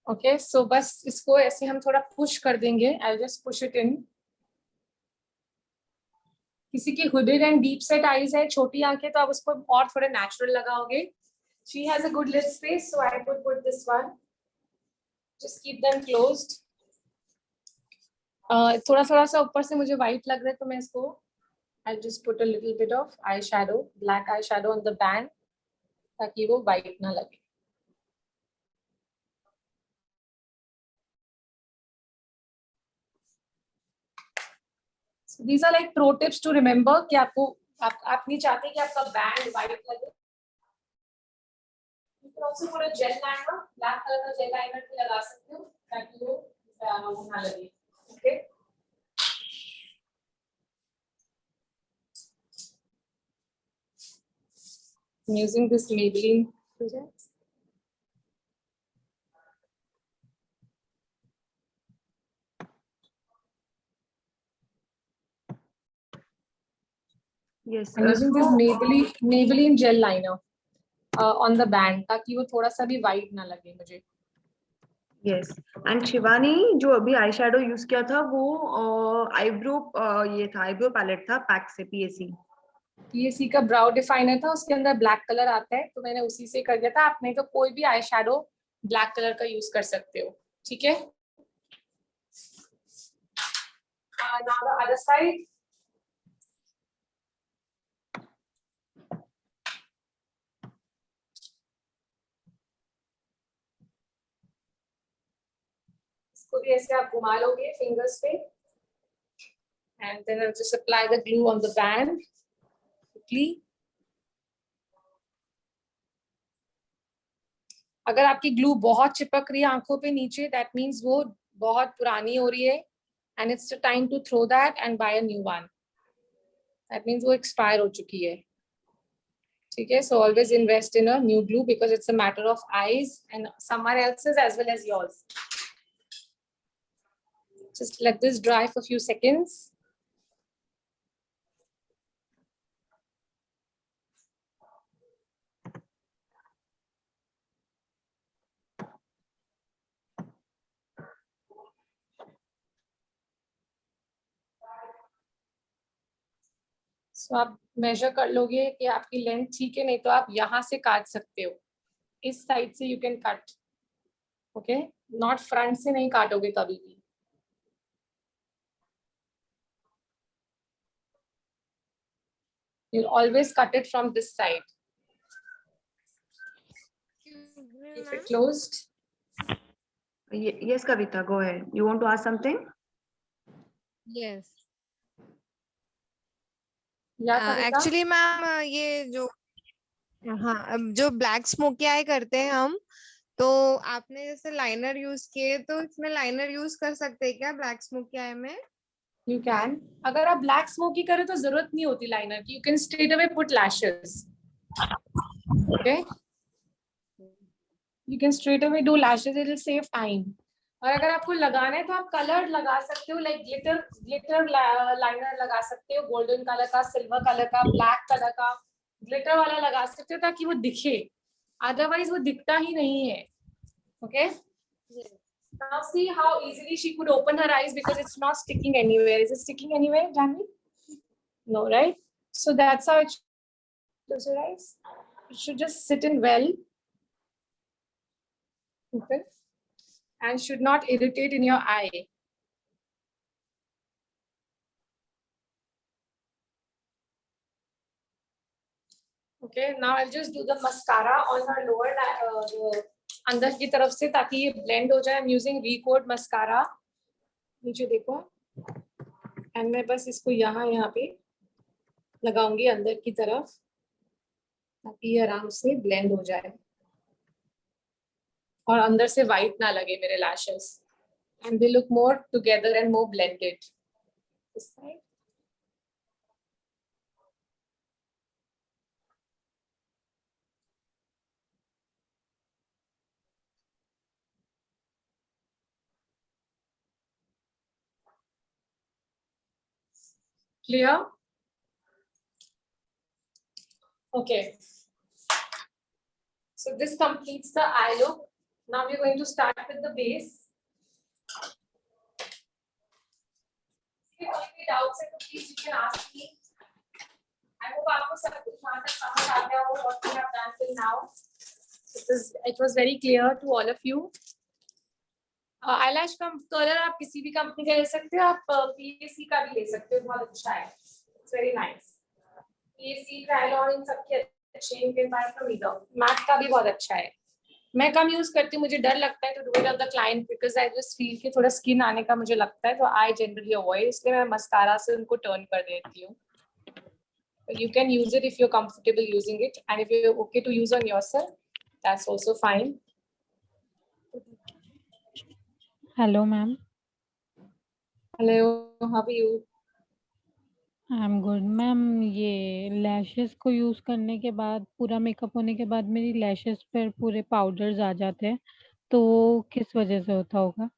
Okay, so बस इसको ऐसे हम थोड़ा push कर देंगे. I'll just push it in. किसी की hooded and deep set eyes है, छोटी आंखें, तो आप उसको और थोड़े natural लगाओगे. She has a good lid space, so I would put this one. Just keep them closed. थोड़ा थोड़ा सा ऊपर से मुझे white लग रहा है, तो मैं इसको I'll just put a little bit of eyeshadow, black eyeshadow on the band, ताकि वो white ना लगे. So these are like pro tips to remember कि आपको आप नहीं चाहते कि आपका band white लगे. You can also put a gel liner, black color का gel liner भी लगा सकते हो ताकि वो ना लगे. Okay. I'm using this Maybelline. Yes. I'm using this Maybelline gel liner on the band ताकि वो थोड़ा सा भी white ना लगे मुझे. Yes. And Shivani, जो अभी आई शेडो यूज किया था वो आईब्रो ये था, आईब्रो पैलेट था पैक से, PAC का ब्राउ डिफाइनर था, उसके अंदर ब्लैक कलर आता है, तो मैंने उसी से कर दिया था. आप नहीं तो कोई भी आई शेडो ब्लैक कलर का यूज कर सकते हो. ठीक है. Now the other side. इसको भी ऐसे आप घुमा लोगे फिंगर्स पे, and then I'll just apply the glue on the band quickly. अगर आपकी ग्लू बहुत चिपक रही है आंखों पे नीचे, दैट मीन्स वो बहुत पुरानी हो रही है, and it's the time to throw that and buy a new one. That means वो एक्सपायर हो चुकी है. ठीक है, so always invest in a new glue because it's a matter of eyes and someone else's as well as yours. Just let this dry for a few seconds. So आप major कर लोगे कि आपकी लेंथ ठीक है, नहीं तो आप यहाँ से काट सकते हो, इस साइड से you can cut. Okay, not front से नहीं काटोगे कभी भी. You'll always cut it from this side. Keep it closed. Yes, Kavita, go ahead. You want to ask something? Yes. या कविता? एक्चुअली मैम ये जो हाँ अब जो ब्लैक स्मोकी आई करते हैं हम, तो आपने जैसे लाइनर यूज किए, तो इसमें लाइनर यूज कर सकते हैं क्या ब्लैक स्मोकी आई में? You can. अगर आप ब्लैक स्मोकी करो तो जरूरत नहीं होती लाइनर की. You can straight away put lashes. Okay? You can straight away do lashes. It will save time. और अगर आपको लगाना है तो आप कलर लगा सकते हो, लाइक ग्लिटर लाइनर लगा सकते हो, गोल्डन कलर का, सिल्वर कलर का, ब्लैक कलर का, ग्लिटर वाला लगा सकते हो ताकि वो दिखे, अदरवाइज वो दिखता ही नहीं है. Okay, now see how easily she could open her eyes because it's not sticking anywhere. Is it sticking anywhere, Janvi? No, right? So that's how it close your eyes. It should just sit in well. Okay. And should not irritate in your eye. Okay, now I'll just do the mascara on her lower अंदर की तरफ से ताकि ये blend हो जाए. I'm using Recode mascara. नीचे देखो. And मैं बस इसको यहाँ पे लगाऊंगी अंदर की तरफ ताकि ये आराम से blend हो जाए और अंदर से white ना लगे मेरे lashes. And they look more together and more blended. This side. Clear? Okay. So this completes the eye look. Now we're going to start with the base. If you have any doubts, please you can ask me. I hope आपको सब कुछ यहाँ तक समझ आ गया हो what we have done till now. It was very clear to all of you. eyelash का colour आप किसी भी कंपनी का ले सकते हो, आप PAC का भी ले सकते हो, बहुत अच्छा है. It's very nice. PAC, Kryolan इन सब के अच्छे हैं. You can buy from either. Matte का भी बहुत अच्छा है. मैं कम यूज करती हूँ, मुझे डर लगता है to do it on the client because I just feel कि थोड़ा स्किन आने का मुझे लगता है, तो I generally avoid, इसलिए मैं मस्कारा से उनको टर्न कर देती हूँ. You can use it if you're comfortable using it, and if you're okay to use on yourself, that's also fine. Hello, ma'am. Hello, how are you? I'm good, ma'am. ये lashes को use करने के बाद, पूरा makeup होने के बाद मेरी लैशेस पर पूरे पाउडर्स आ जाते हैं, तो वो किस वजह से होता होगा?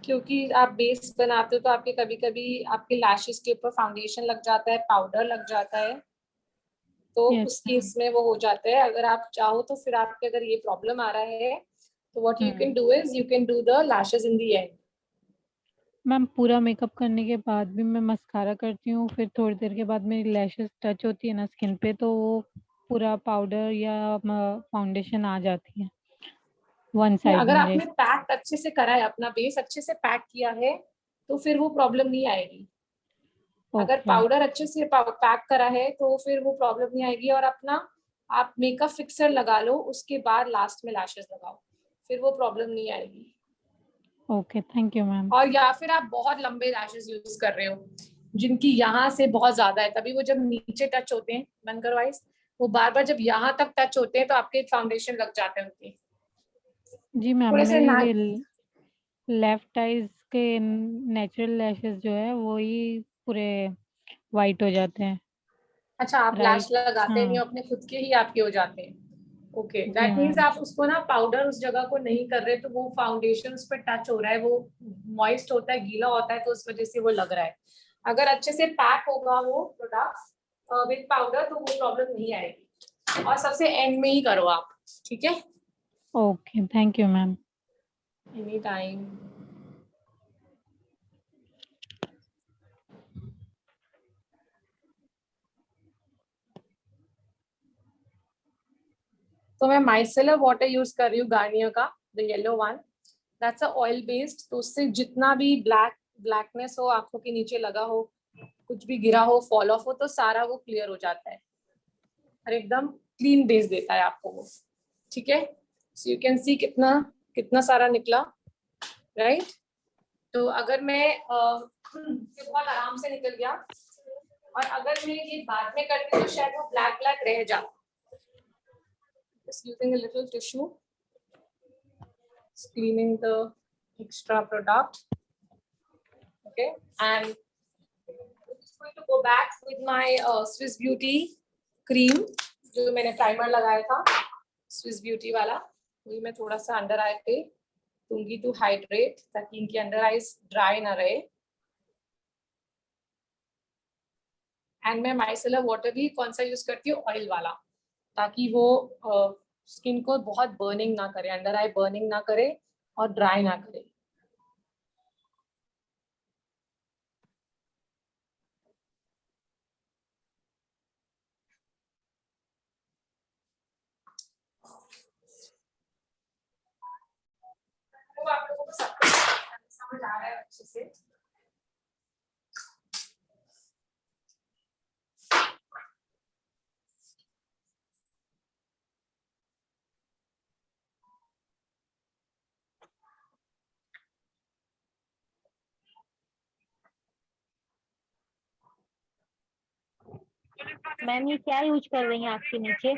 क्योंकि आप बेस बनाते हो तो आपके कभी कभी आपके लैशेस के ऊपर फाउंडेशन लग जाता है, पाउडर लग जाता है, तो Yes, उस केस में वो हो जाता है. अगर आप चाहो तो फिर आपके अगर ये प्रॉब्लम आ रहा है तो what you can do is you can do the lashes in the end. Ma'am पूरा मेकअप करने के बाद भी मैं मस्कारा करती हूँ, फिर थोड़ी देर के बाद मेरी लैशेस टच होती है ना स्किन पे, तो वो पूरा पाउडर या फाउंडेशन आ जाती है वन साइड अगर मेरे. आपने पैक अच्छे से करा है, अपना बेस अच्छे से पैक किया है, तो फिर वो प्रॉब्लम नहीं आएगी. अगर ओके. पाउडर अच्छे से पैक करा है तो फिर वो प्रॉब्लम नहीं आएगी. और अपना आप मेकअप फिक्सर लगा लो, उसके बाद लास्ट में लैशेस लगाओ, फिर वो प्रॉब्लम नहीं आएगी. Okay, thank you ma'am. और या फिर आप बहुत लंबे लैशेस यूज कर रहे हो जिनकी यहाँ से बहुत ज्यादा है, तभी वो जब नीचे टच होते हैं, बंद करो आइस, वो बार बार जब यहाँ तक टच होते हैं तो आपके फाउंडेशन लग जाते हैं उनके। जी मैम, थोड़े से मेरे लेफ्ट आईज के नेचुरल लैशेस जो है वो ही पूरे वाइट हो जाते हैं। अच्छा, आप लैश राइट, लगाते नहीं हाँ हो, अपने खुद के ही आपके हो जाते हैं। ओके, जी दैट मीन्स मैम। आप उसको ना पाउडर उस जगह को नहीं कर रहे, तो वो फाउंडेशन उस पर टच हो रहा है, वो मॉइस्ट होता है, गीला होता है, तो उस वजह से वो लग रहा है। अगर अच्छे से पैक होगा वो प्रोडक्ट विद पाउडर तो वो प्रॉब्लम नहीं आएगी। और सबसे एंड में ही करो आप, ठीक है? Okay, thank you ma'am. Any time. तो मैं माइसेलर वाटर यूज कर रही हूँ गार्नियर का, the yellow one, that's a oil based. तो उससे जितना भी ब्लैकनेस हो, आंखों के नीचे लगा हो, कुछ भी गिरा हो, फॉल ऑफ हो, तो सारा वो क्लियर हो जाता है और एकदम क्लीन बेस देता है आपको वो, ठीक है? सो यू कैन सी कितना कितना सारा निकला, राइट? तो अगर मैं ये बहुत आराम से निकल गया, और अगर मैं ये बाद में करती हूँ तो शायद वो ब्लैक ब्लैक रह जाता। Just using a little tissue, cleaning the extra product. Okay, and I'm just going to go back with my Swiss Beauty cream जो मैंने प्राइमर लगाया था, Swiss Beauty वाला, वही मैं थोड़ा सा अंडर आई पे दूंगी टू हाइड्रेट, ताकि इनकी अंडर आईज ड्राई ना रहे। एंड मैं माइसेलर वाटर भी कौन सा यूज करती हूँ, ऑयल वाला, ताकि वो स्किन को बहुत बर्निंग ना करे, अंडर आई बर्निंग ना करे और ड्राई ना करे। तो आप लोगों को सब कुछ समझ आ रहा है अच्छे से? मैम ये क्या यूज कर रही हैं आपके नीचे?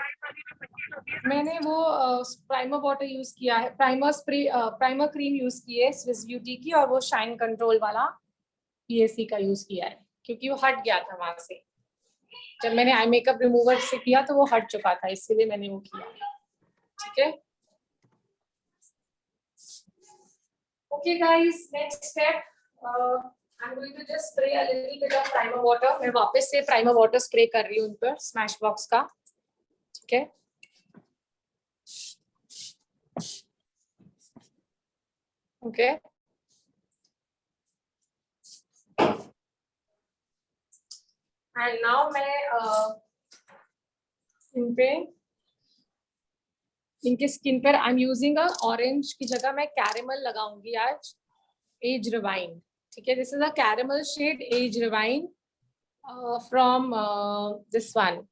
मैंने वो प्राइमर वाटर यूज किया है, प्राइमर क्रीम यूज की है स्विस ब्यूटी की, और वो शाइन कंट्रोल वाला पीएससी का यूज किया है, क्योंकि वो हट गया था वहां से। जब मैंने आई मेकअप रिमूवर से किया तो वो हट चुका था, इसीलिए मैंने वो किया, ठीक है? Okay guys, next step, I'm going to just spray a little bit of primer water. मैं वापस से प्राइमर वाटर स्प्रे कर रही हूँ उन पर, स्मैश बॉक्स का, ठीक है? ओके, एंड नाउ मैं इनके स्किन पर आई एम यूजिंग अ ऑरेंज की जगह मैं कैरेमल लगाऊंगी आज, एज रिवाइन, ठीक है? This is a caramel shade age rewind from this one,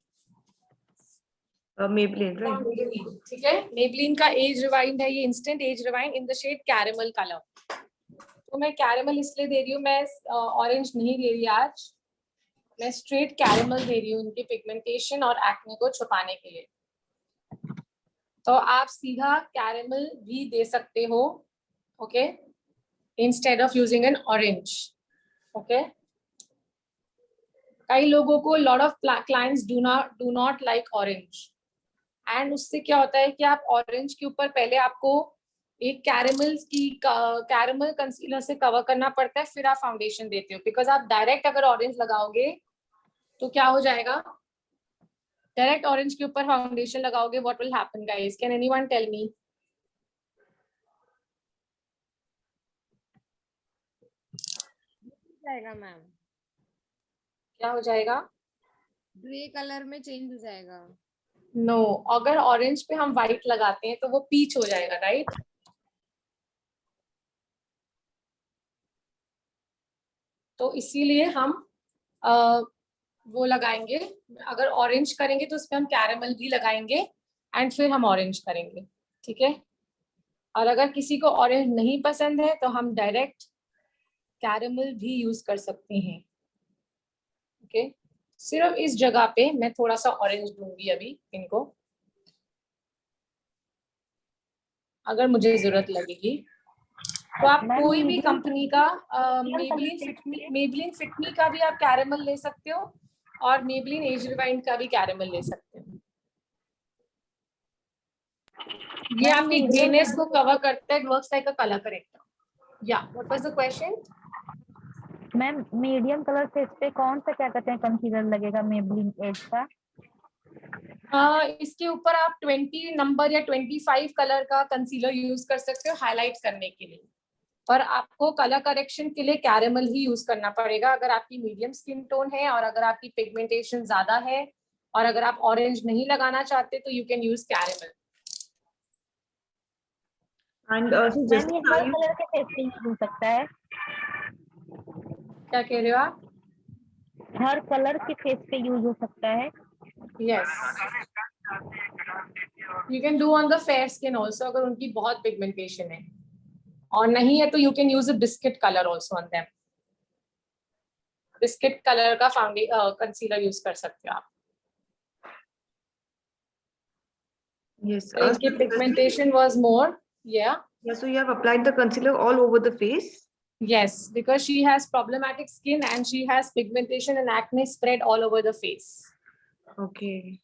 Maybelline, right? ठीक है? मेबलिन का एज रिवाइन है ये, instant age rewind in the shade caramel colour. तो मैं कैरेमल इसलिए दे रही हूँ, मैं ऑरेंज नहीं दे रही आज, मैं स्ट्रेट कैरेमल दे रही हूँ उनके पिगमेंटेशन और एक्ने को छुपाने के लिए। तो आप सीधा कैरेमल भी दे सकते हो, okay, instead of using N orange, okay? कई लोगों को lot of clients do not like orange, and उससे क्या होता है कि आप ऑरेंज के ऊपर पहले आपको एक कैरेमल कंसीलर से कवर करना पड़ता है, फिर आप फाउंडेशन देते हो, बिकॉज आप डायरेक्ट अगर ऑरेंज लगाओगे तो क्या हो जाएगा, डायरेक्ट ऑरेंज के ऊपर फाउंडेशन लगाओगे, what will happen guys, can anyone tell me? जाएगा मैम, क्या हो जाएगा? ग्रे कलर में चेंज हो जाएगा। नो अगर ऑरेंज पे हम व्हाइट लगाते हैं तो वो पीच हो जाएगा, राइट? तो इसीलिए हम वो लगाएंगे, अगर ऑरेंज करेंगे तो उसमें हम कैरेमल भी लगाएंगे एंड फिर हम ऑरेंज करेंगे, ठीक है? और अगर किसी को ऑरेंज नहीं पसंद है तो हम डायरेक्ट कैरेमल भी यूज कर सकते हैं। ओके, सिर्फ इस जगह पे मैं थोड़ा सा ऑरेंज दूंगी अभी इनको, अगर मुझे जरूरत लगेगी। तो आप मैम कोई भी मीडियम कंपनी का कलर मेबलिन फिटमी का भी आप कैरेमल ले सकते हो और मेबलिन एज रिवाइंड का भी कैरेमल ले सकते हो। ये मैम आपके मीडियम ग्रेनेस को कवर करता है, it works like a colour corrector. या what was the question? Ma'am medium colour face पे कौन सा क्या कहते हैं कंसीलर लगेगा मेबलिन एज का? इसके ऊपर आप 20 नंबर या 25 कलर का कंसीलर यूज कर सकते हो हाईलाइट करने के लिए, पर आपको कलर करेक्शन के लिए कैरेमल ही यूज करना पड़ेगा अगर आपकी मीडियम स्किन टोन है और अगर आपकी पिगमेंटेशन ज्यादा है और अगर आप ऑरेंज नहीं लगाना चाहते तो you can use caramel. And so ma'am just ये हर कलर के फेस पे यूज हो सकता है? क्या कह रहे हो आप? हर कलर के फेस पे यूज हो सकता है? Yes, you can do on the fair skin also अगर उनकी बहुत पिगमेंटेशन है, और नहीं है तो you can use a biscuit colour also on them. Biscuit colour का कंसीलर यूज कर सकते हो आप। yes. इनकी पिगमेंटेशन वाज मोर, या Yeah, so you have applied the concealer all over the face. yes, because she has problematic skin and she has pigmentation and acne spread all over the face. Okay.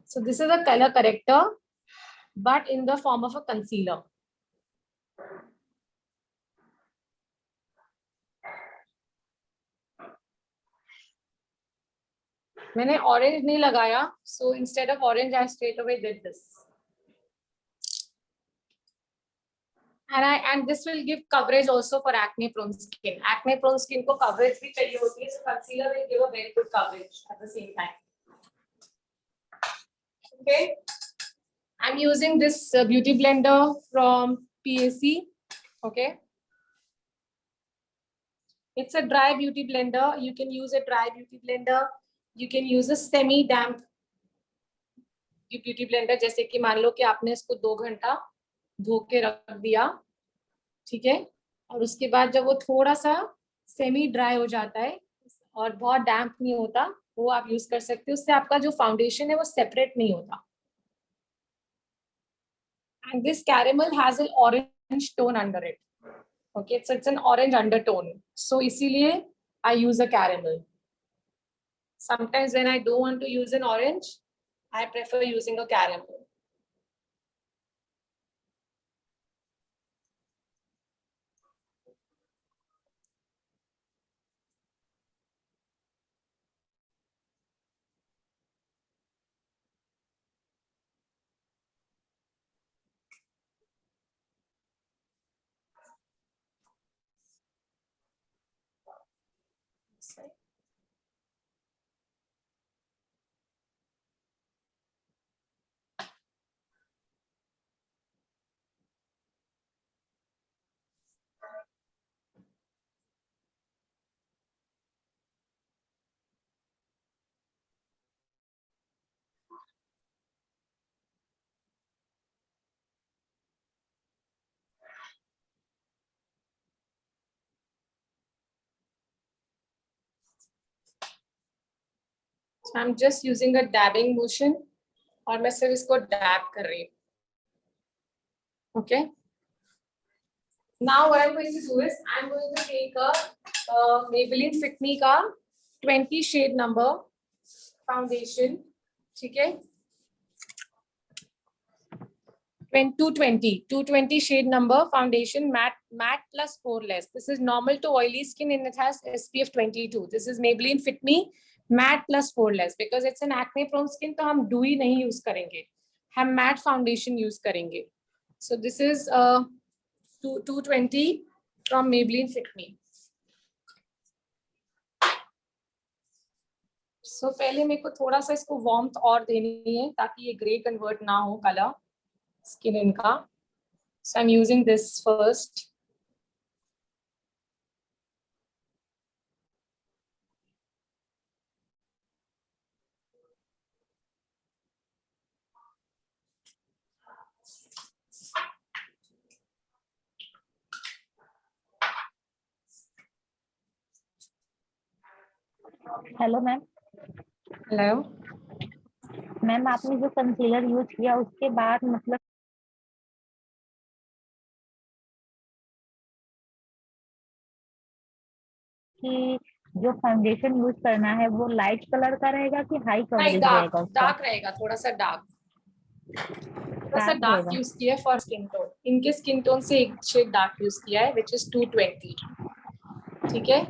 So this is a color corrector, but in the form of a concealer. मैंने orange नहीं लगाया, so instead of orange I straight away did this. And this will give coverage also for acne prone skin. Acne prone skin को coverage भी चाहिए होती है, so concealer will give a very good coverage at the same time. Okay, I'm using this beauty blender from PAC. Okay, it's a dry beauty blender. You can use a dry beauty blender. You can use a semi damp beauty blender. जैसे कि मान लो कि आपने इसको 2 घंटा धो के रख दिया, ठीक है, और उसके बाद जब वो थोड़ा सा सेमी ड्राई हो जाता है और बहुत डैम्प नहीं होता, वो आप यूज कर सकते हो। उससे आपका जो फाउंडेशन है वो सेपरेट नहीं होता। And this caramel has an orange tone under it. Okay, it's an orange undertone, so इसीलिए I use a caramel. Sometimes when I don't want to use an orange, I prefer using a caramel. So I'm just using a dabbing motion और मैं सिर्फ इसको dab कर रही हूँ। Okay. Now what I'm going to do is I'm going to take a Maybelline Fit Me का 20 shade number foundation, ठीक है, 220 shade number foundation, matte plus poreless. This is normal to oily skin and it has SPF 22. This is Maybelline Fit Me matte plus poreless because it's an acne prone skin, तो हम dewy नहीं use करेंगे, हम matte foundation use करेंगे. So this is 220 from Maybelline Fit Me. So पहले मेरे को थोड़ा सा इसको warmth और देनी है ताकि ये ग्रे कन्वर्ट ना हो कलर स्किन इनका. So I'm using this first. Hello ma'am. Hello. Ma'am आपने जो कंसीलर यूज किया उसके बाद मतलब कि जो फाउंडेशन यूज करना है वो लाइट कलर का रहेगा कि हाई नहीं, कवरेज डार्क रहेगा उसका? डार्क रहेगा, थोड़ा सा डार्क डार्क रहेगा। यूज किया है फॉर स्किन टोन। इनके स्किन टोन से एक शेड डार्क यूज किया है विच इज 220। ठीक है,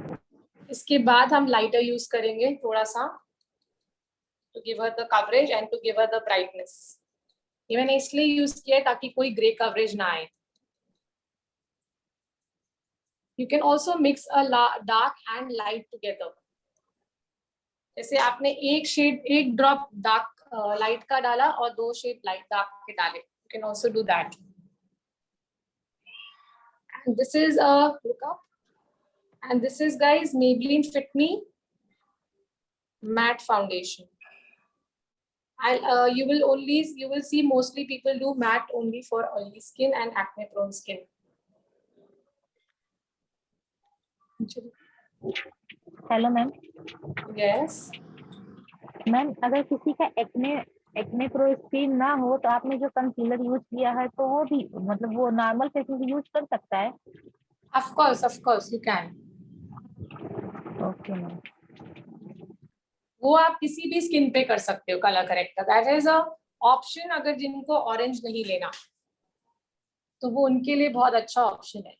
इसके बाद हम लाइटर यूज करेंगे थोड़ा सा to give her the coverage and to give her the brightness. ये मैंने इसलिए यूज किया है ताकि कोई ग्रे कवरेज ना आए। You can also mix a dark and light together. जैसे आपने एक ड्रॉप डार्क लाइट का डाला और 2 शेड लाइट डार्क के डाले, you can also do that. And this is a look up, and this is guys Maybelline Fit Me matte foundation. You will see mostly people do matte only for oily skin and acne prone skin. Hello ma'am. Yes. Ma'am अगर किसी का acne prone skin ना हो तो आपने जो concealer use किया है तो वो भी मतलब वो नॉर्मल फेस में यूज कर सकता है? Of course you can. Okay ma'am. वो आप किसी भी स्किन पे कर सकते हो colour corrector. That is a option. अगर जिनको ऑरेंज नहीं लेना तो वो उनके लिए बहुत अच्छा ऑप्शन है।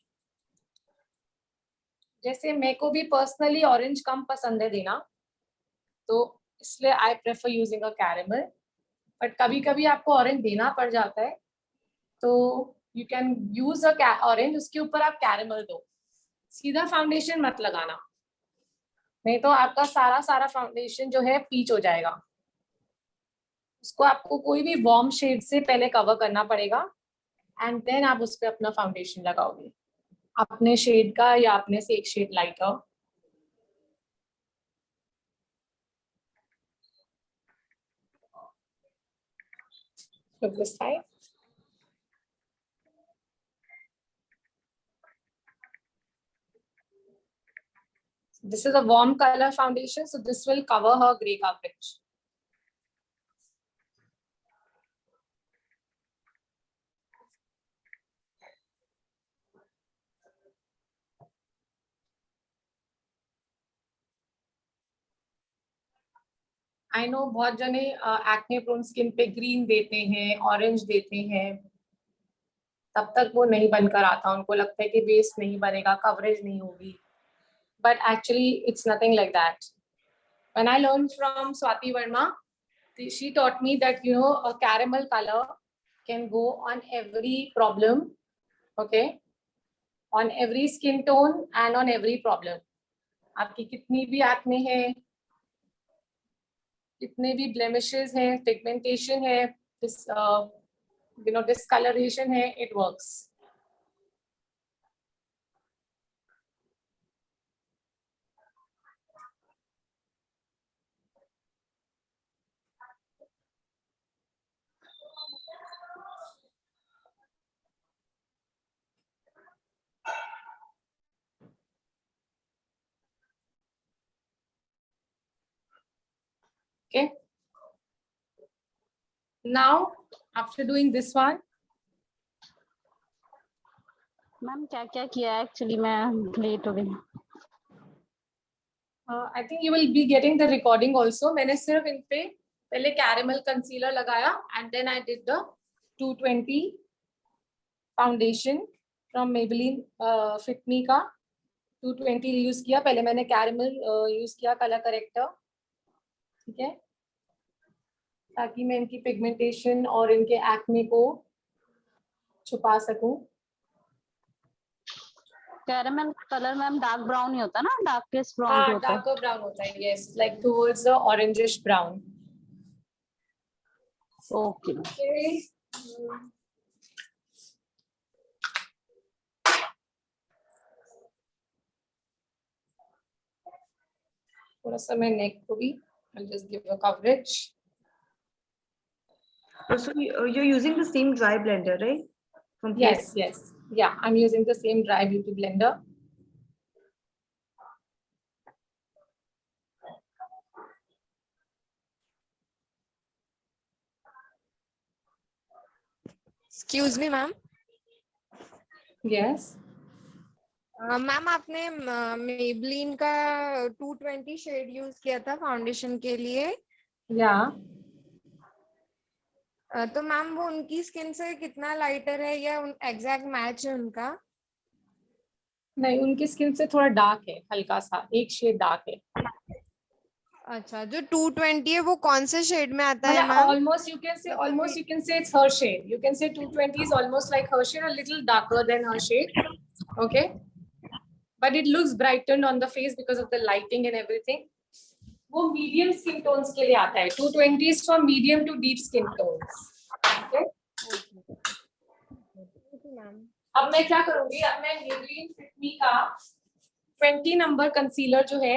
जैसे मेरे को भी पर्सनली ऑरेंज कम पसंद है देना, तो इसलिए आई prefer using a caramel. But कभी कभी आपको ऑरेंज देना पड़ जाता है तो you can use a orange, उसके ऊपर आप कैरेमल दो। सीधा फाउंडेशन मत लगाना, नहीं तो आपका सारा फाउंडेशन जो है पीच हो जाएगा। उसको आपको कोई भी वार्म शेड से पहले कवर करना पड़ेगा एंड देन आप उस पर अपना फाउंडेशन लगाओगे, अपने शेड का या अपने से एक shade lighter. Look this side. This is a warm color foundation, so this will cover her gray coverage. I know बहुत जने एक्ने प्रोन स्किन पे ग्रीन देते हैं, ऑरेंज देते हैं, तब तक वो नहीं बनकर आता। उनको लगता है कि बेस नहीं बनेगा, कवरेज नहीं होगी, but actually it's nothing like that. When I learned from Swati Verma, she taught me that a caramel color can go on every problem, okay, on every skin tone and on every problem. आपकी कितनी भी acne है, कितने भी blemishes हैं, pigmentation है, discoloration है, it works. Okay. Now, after doing this one, ma'am क्या क्या किया है एक्चुअली मैं लेट हो गई। I think you will be getting the recording also. मैंने सिर्फ इन पे पहले कैरेमल कंसीलर लगाया and then I did the 220 foundation from Maybelline Fit Me का 220 यूज किया। पहले मैंने कैरेमल यूज किया कलर करेक्टर, ठीक है, ताकि मैं इनकी पिगमेंटेशन और इनके एक्ने को छुपा सकूं। Caramel colour ma'am dark brown ही होता है ना, डार्केस्ट ब्राउन हाँ, होता है। डार्कर ब्राउन होता है, yes, like towards the orangish brown. Okay. थोड़ा सा मैं नेक को भी I'll just give a coverage. So you're using the same dry blender, right? From Yes, yeah, I'm using the same dry beauty blender. Excuse me ma'am. Yes. Ma'am आपने Maybelline का 220 shade use किया था foundation के लिए। Yeah. तो ma'am वो उनकी skin से कितना लाइटर है या एग्जैक्ट मैच है उनका? नहीं, उनकी स्किन से थोड़ा डार्क है, हल्का सा एक शेड डार्क है। अच्छा, जो 220 है वो कौन से शेड में आता है मतलब ma'am? almost you can say it's her shade. You can say 220 is almost like her shade, a little darker than her shade. Okay, but it looks brightened on the face because of the lighting and everything. वो medium skin tones के लिए आता है. 220 is for medium to deep skin tones. Okay. अब मैं क्या करूंगी, अब मैं Maybelline Fit Me का 20 नंबर कंसीलर जो है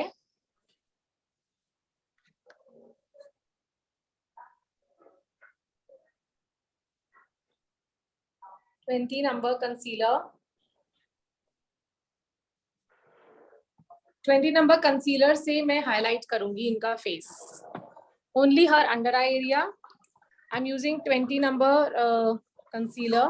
नंबर कंसीलर 20 नंबर कंसीलर से मैं हाईलाइट करूंगी इनका face, only her under eye area. I am using 20 number concealer.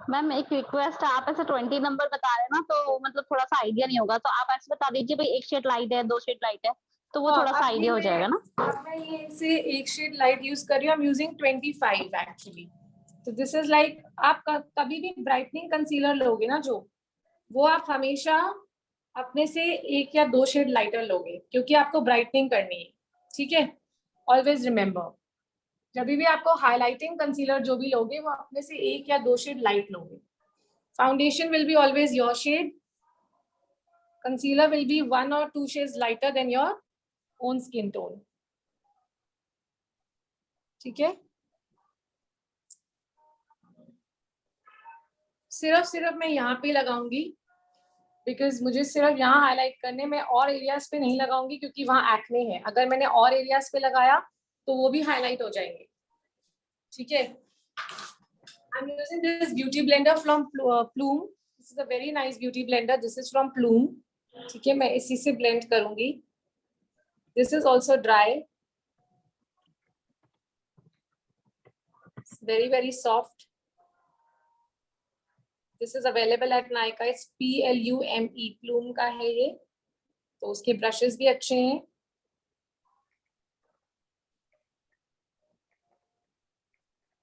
Ma'am एक रिक्वेस्ट है, आप ऐसे 20 नंबर बता रहे हैं ना, तो मतलब थोड़ा सा आइडिया नहीं होगा, तो आप ऐसे बता दीजिए भाई एक शेड लाइट है, 2 शेड लाइट है, तो वो थोड़ा सा आइडिया हो जाएगा ना। अब मैं ये इनसे एक शेड लाइट यूज कर रही हूँ। आई एम यूजिंग 25 एक्चुअली। तो दिस इज लाइक, आप कभी भी ब्राइटनिंग कंसीलर लोगे ना जो, वो आप हमेशा अपने से 1 या 2 शेड लाइटर लोगे, क्योंकि आपको ब्राइटनिंग करनी है। ठीक है, ऑलवेज रिमेम्बर, जब भी आपको हाईलाइटिंग कंसीलर जो भी लोगे वो अपने से 1 या 2 शेड लाइट लोगे। Foundation will be always your shade, concealer will be 1 or 2 shades lighter than your own skin tone. ठीक है, सिर्फ मैं यहाँ पे लगाऊंगी, बिकॉज मुझे सिर्फ यहाँ हाईलाइट करने में, और एरियाज पे नहीं लगाऊंगी क्योंकि वहां एक्ने है। अगर मैंने और एरियाज पे लगाया तो वो भी हाईलाइट हो जाएंगे। ठीक है, आई am using this beauty blender from plume. This is a very nice beauty blender, this is from plume. ठीक है, मैं इसी से ब्लेंड करूंगी। This is also dry, very very soft. This is available at Nykaa, it's PLUME, plume का है ये। तो उसके ब्रशेस भी अच्छे हैं।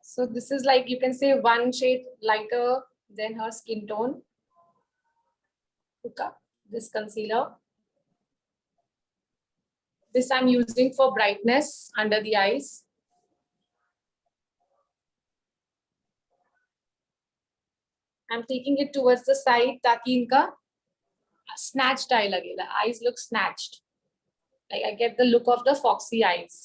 So this is like, you can say 1 shade lighter than her skin tone. Look up this concealer. This I'm using for brightness under the eyes. I'm taking it towards the side ताकि इनका snatched eye लगे. The eyes look snatched. Like I get the look of the foxy eyes.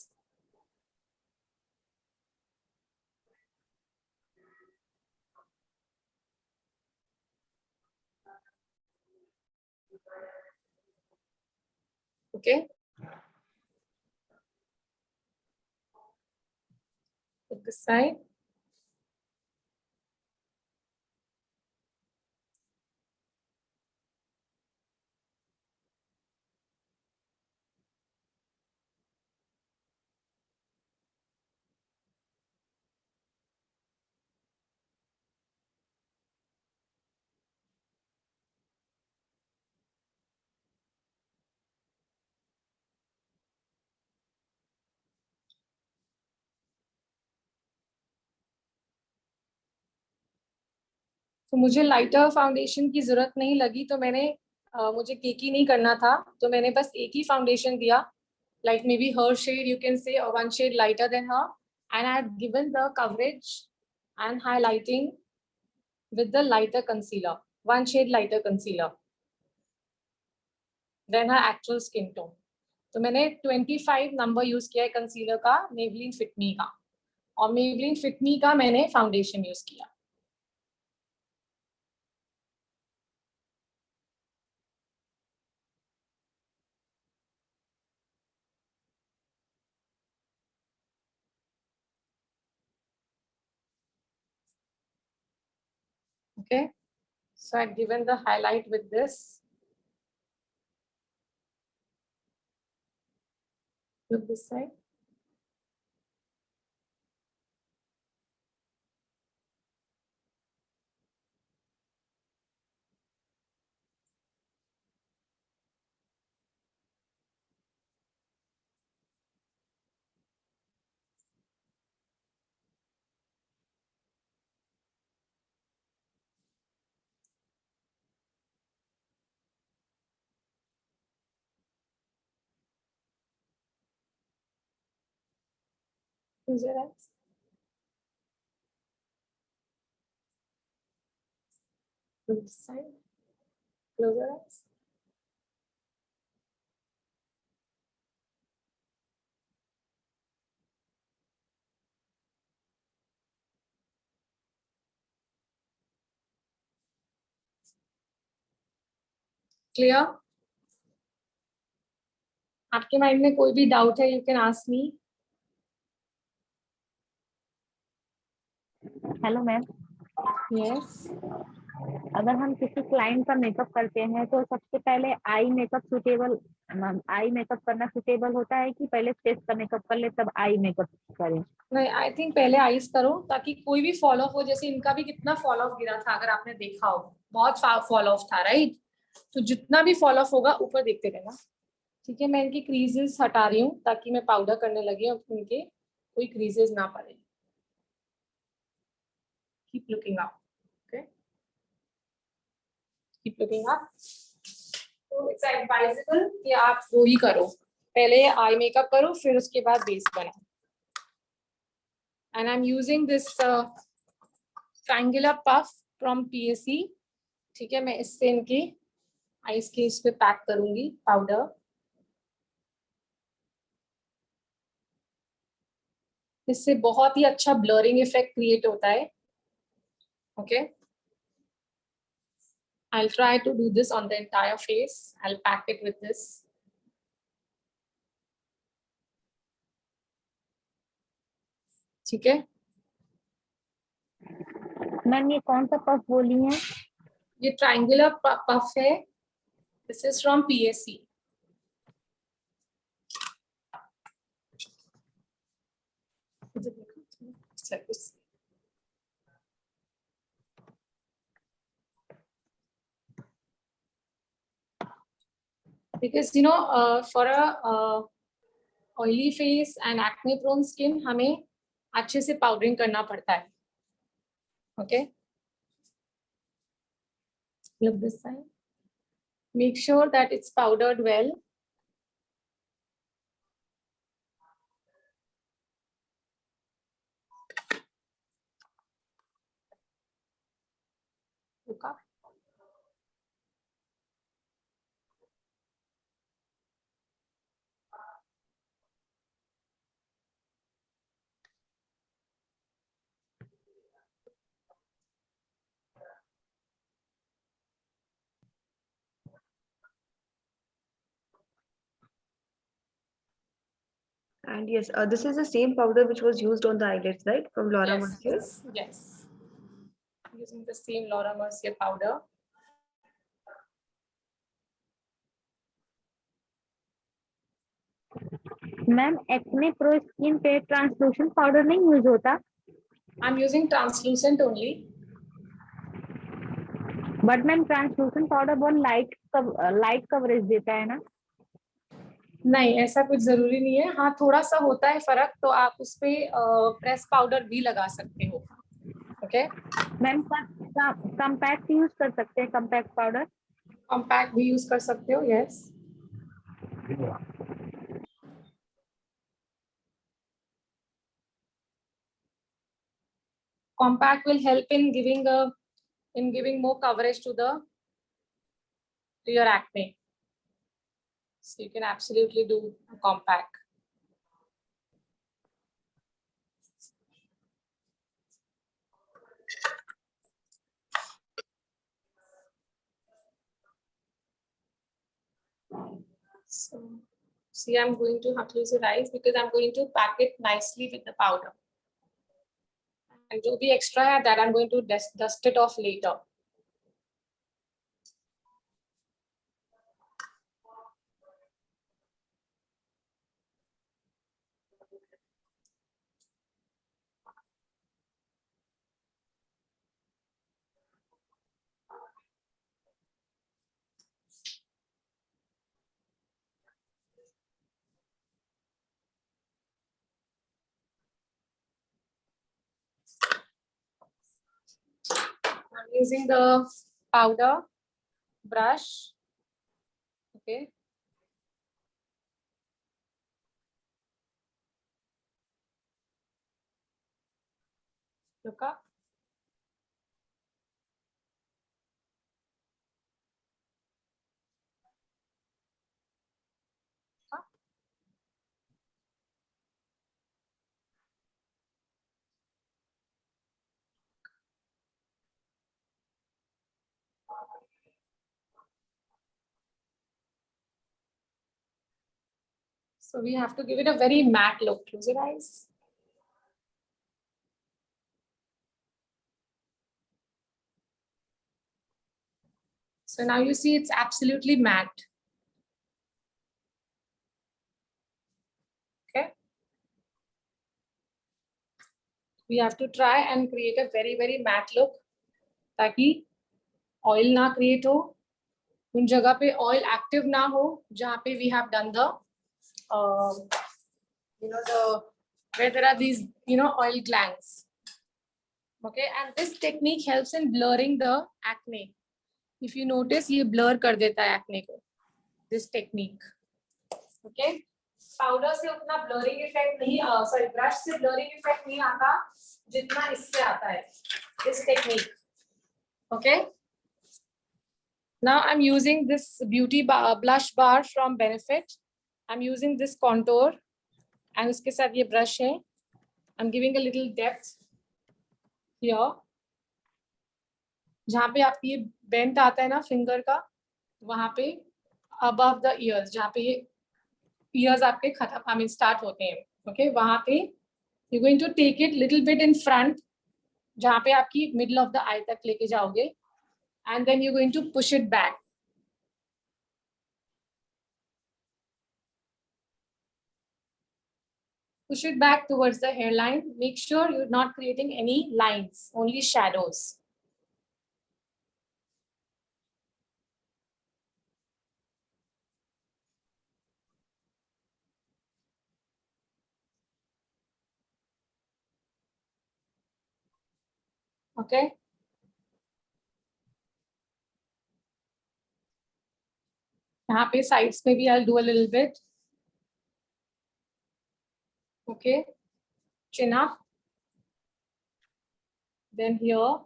Okay. Look this side. तो मुझे lighter foundation की जरूरत नहीं लगी, तो मैंने मुझे केकी नहीं करना था, तो मैंने बस एक ही फाउंडेशन दिया, like maybe her shade you can say, or 1 shade lighter than her, and I had given the coverage and highlighting with the lighter concealer, 1 shade lighter concealer than her actual skin tone. तो मैंने 25 number use किया है concealer का, Maybelline Fit Me का, और Maybelline Fit Me का मैंने foundation use किया। Okay, so I've given the highlight with this. Look this side. Close your eyes. Close this side. Close your eyes. Clear? आपके mind में कोई भी डाउट है, you can ask me. Hello ma'am, yes. अगर हम किसी client का makeup करते हैं तो सबसे पहले eye makeup suitable, eye makeup करना सुटेबल होता है कि पहले फेस का मेकअप कर ले तब आई मेकअप करें? नहीं, आई थिंक पहले आइज करो ताकि कोई भी फॉल ऑफ हो. जैसे इनका भी कितना फॉल ऑफ गिरा था, अगर आपने देखा हो, बहुत फॉल ऑफ था, राइट? तो जितना भी फॉल ऑफ होगा ऊपर देखते रहना. ठीक है, मैं इनकी क्रीजेस हटा रही हूँ ताकि मैं पाउडर करने लगी और इनके कोई क्रीजेस ना पड़े. Keep looking up. Okay, keep looking up. तो इट्स एडवाइजेबल कि आप वो ही करो, पहले आई मेकअप करो फिर उसके बाद बेस बनाओ. And I am using this triangular puff from PSE. ठीक है, मैं इससे इनकी आईज के इस पे पैक करूंगी पाउडर. इससे बहुत ही अच्छा ब्लरिंग इफेक्ट क्रिएट होता है. Okay, I'll try to do this on the entire face. I'll pack it with this. ठीक है, मैम ये कौन सा पफ बोली है? ये ट्रायंगुलर पफ है. This is from PSE. Because you know, for a oily face and acne prone skin, हमें अच्छे से पाउडरिंग करना पड़ता है. Okay, look this side. Make sure that it's powdered well. Look up. And yes, this is the same powder which was used on the eyelids, right? From Laura Yes, Mercier. yes, yes. Using the same Laura Mercier powder. Ma'am acne prone skin पे translucent powder नहीं use होता? I'm using translucent only. But ma'am translucent powder बहुत light coverage देता है ना? नहीं, ऐसा कुछ जरूरी नहीं है. हाँ, थोड़ा सा होता है फर्क, तो आप उस पे प्रेस पाउडर भी लगा सकते हो. ओके, मैम कम्पैक्ट यूज कर सकते हैं, कम्पैक्ट पाउडर? कॉम्पैक्ट भी यूज कर सकते हो. Yes. Compact will help in giving more coverage to your acne. So you can absolutely do a compact. So see, I'm going to close your eyes because I'm going to pack it nicely with the powder. And जो भी extra है, that I'm going to dust it off later. I'm using the powder brush. Okay. Look up. So we have to give it a very matte look. Close your eyes. So now you see it's absolutely matte. Okay. We have to try and create a very, very matte look ताकि oil ना create हो, उन जगह पे oil active ना हो जहाँ पे we have done the where there are these oil glands. Okay, and this technique helps in blurring the acne. If you notice, ये blur कर देता है acne को. This technique. Okay, powder से उतना blurring effect नहीं, sorry, brush से blurring effect नहीं आता जितना इससे आता है. This technique. Okay. Now I'm using this beauty blush bar from Benefit. I'm using this contour, and उसके साथ ये brush है. I'm giving a little depth here. जहाँ पे आपकी ये bend आता है ना finger का, वहाँ पे above the ears, जहाँ पे ये ears आपके खत्म, start होते हैं. Okay, वहाँ पे you're going to take it little bit in front, जहाँ पे आपकी middle of the eye तक लेके जाओगे, and then you're going to push it back. Push it back towards the hairline. Make sure you're not creating any lines, only shadows. Okay. यहाँ पे sides maybe I'll do a little bit. Okay. Chin up. Then here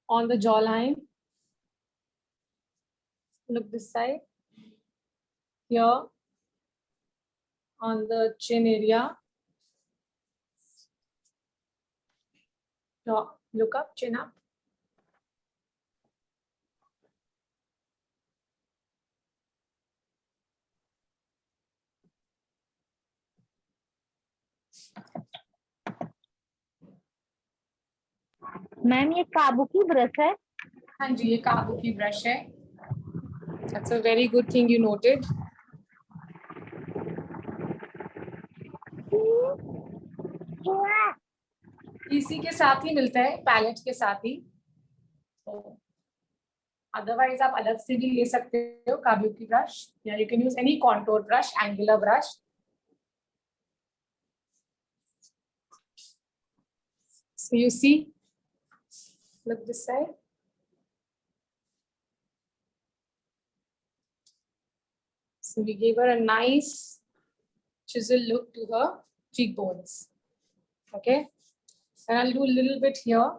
on the jawline. Look this side. Here on the chin area. Look up, chin up. Ma'am ये Kabuki brush है? हाँ जी, ये Kabuki brush है. That's a very good thing you noted. इसी के साथ ही मिलता है, पैलेट के साथ ही. अदरवाइज आप अलग से भी ले सकते हो काबुकी ब्रश, या you can use any contour brush, angular brush. So you see, look this side. So we gave her a nice chisel look to her cheekbones. Okay, and I'll do a little bit here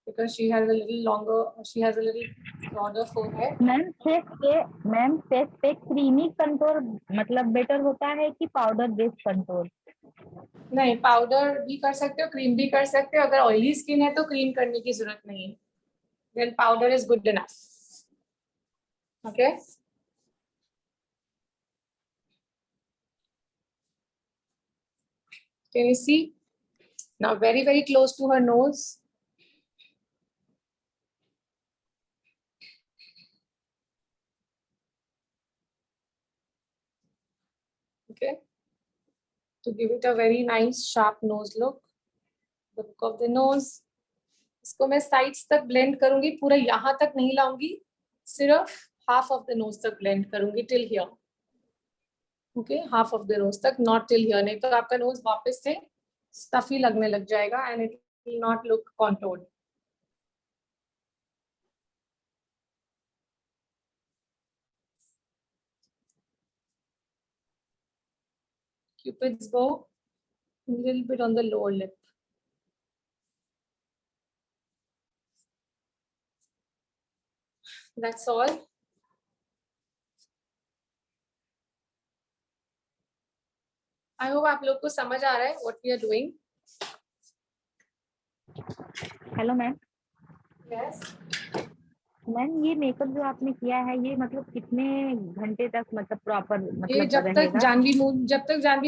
because she has a little longer, she has a little broader forehead. Ma'am face पे creamy contour मतलब better होता है कि powder based contour? नहीं, powder भी कर सकते हो, क्रीम भी कर सकते हो. अगर ऑयली स्किन है तो क्रीम करने की जरूरत नहीं है. Then powder is good enough. Okay. Can you see? Now very, very close to her nose. Okay. To give it a very nice sharp nose look. The look of the nose. इसको मैं sides तक blend करूंगी, पूरा यहाँ तक नहीं लाऊंगी, सिर्फ half of the nose तक blend करूंगी till here. Okay, half of the nose तक, not till here. नहीं तो आपका nose वापस से stuffy लगने लग जाएगा and it will not look contoured. Cupid's bow, a little bit on the lower lip. That's all. I hope आप लोग को समझ आ रहा है what we are doing. Hello ma'am. Yes. Ma'am ये मेकअप जो आपने किया है ये मतलब कितने घंटे तक मतलब प्रॉपर ये मतलब जब तक रहेगा? जानवी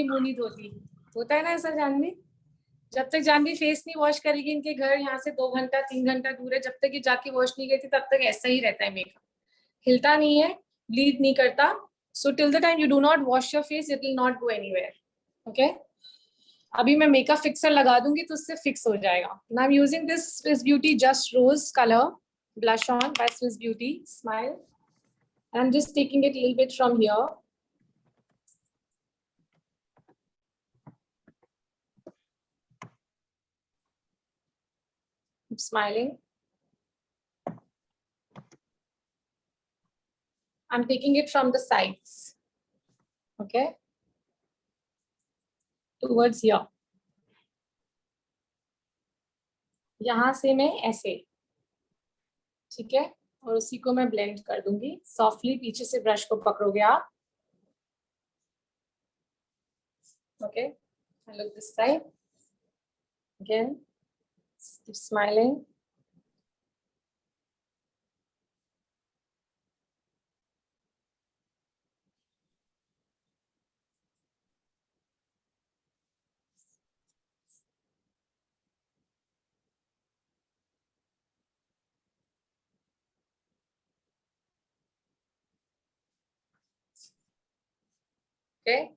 मुंह नहीं धोती, होता है ना ऐसा जानवी, जब तक जानवी फेस नहीं वॉश करेगी, इनके घर यहाँ से 2 घंटा 3 घंटा दूर है, जब तक ये जाके वॉश नहीं गई थी तब तक ऐसा ही रहता है मेकअप, हिलता नहीं है, ब्लीड नहीं करता. So till the time you do not wash your face it will not go anywhere. Okay, अभी मैं मेकअप फिक्सर लगा दूंगी तो उससे फिक्स हो जाएगा. Now I am using this Swiss Beauty just rose colour blush on by Swiss Beauty smile. I am just taking it little bit from here. Smiling. I'm taking it from the sides. Okay. Towards here. यहाँ से मैं ऐसे, ठीक है, और उसी को मैं ब्लेंड कर दूंगी सॉफ्टली. पीछे से ब्रश को पकड़ोगे आप. Okay. I look this side. Again. Keep smiling. Okay.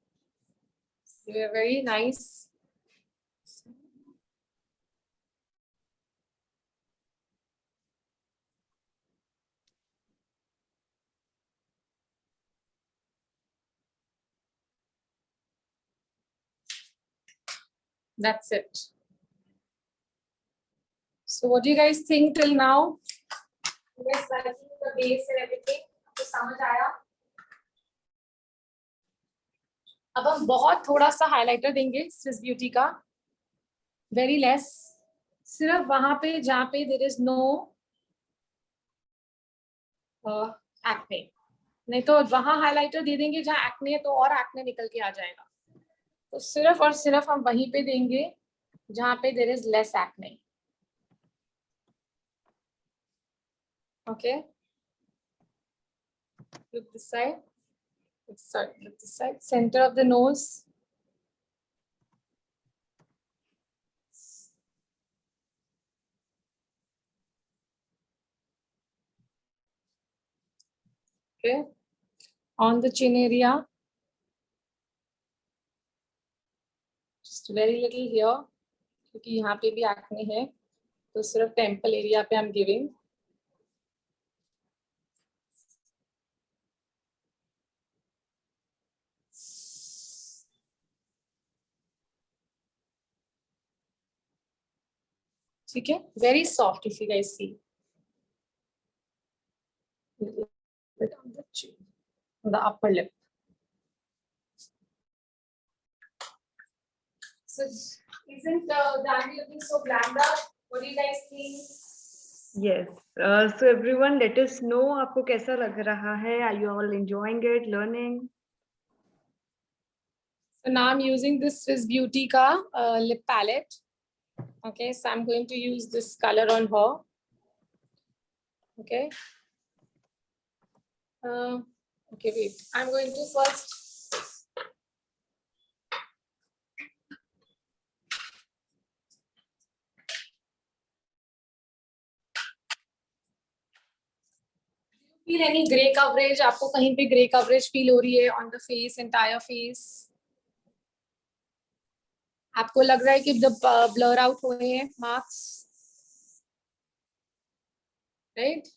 You are very nice. That's it. So what do you guys think till now? You guys liking the base and everything? आपको समझ आया? अब हम बहुत थोड़ा सा हाइलाइटर देंगे Swiss beauty का, वेरी लेस, सिर्फ वहां पे जहाँ पे देयर इज नो एक्ने. नहीं तो वहां हाइलाइटर दे देंगे जहाँ एक्ने है तो और एक्ने निकल के आ जाएगा. तो सिर्फ और सिर्फ हम वहीं पे देंगे जहाँ पे there is less acne. Okay, look this side. Sorry, look this side. Center of the nose. Okay, on the chin area, just very little here, क्योंकि यहाँ पे भी एक्ने है तो सिर्फ टेम्पल एरिया पे I'm giving. ठीक है, very soft if you guys see. Little bit on the chin, on the upper lip. So isn't Dandy looking so glammed up? What do you guys think? Yes. So everyone, let us know आपको कैसा लग रहा है. Are you all enjoying it, learning? So now I'm using this Swiss Beauty ka lip palette. Okay, so I'm going to use this color on her. Okay. Okay, wait. I'm going to first. Feel any gray coverage? आपको कहीं पे gray coverage feel हो रही है on the face, entire face? आपको लग रहा है कि the blur out हुए हैं marks? Right?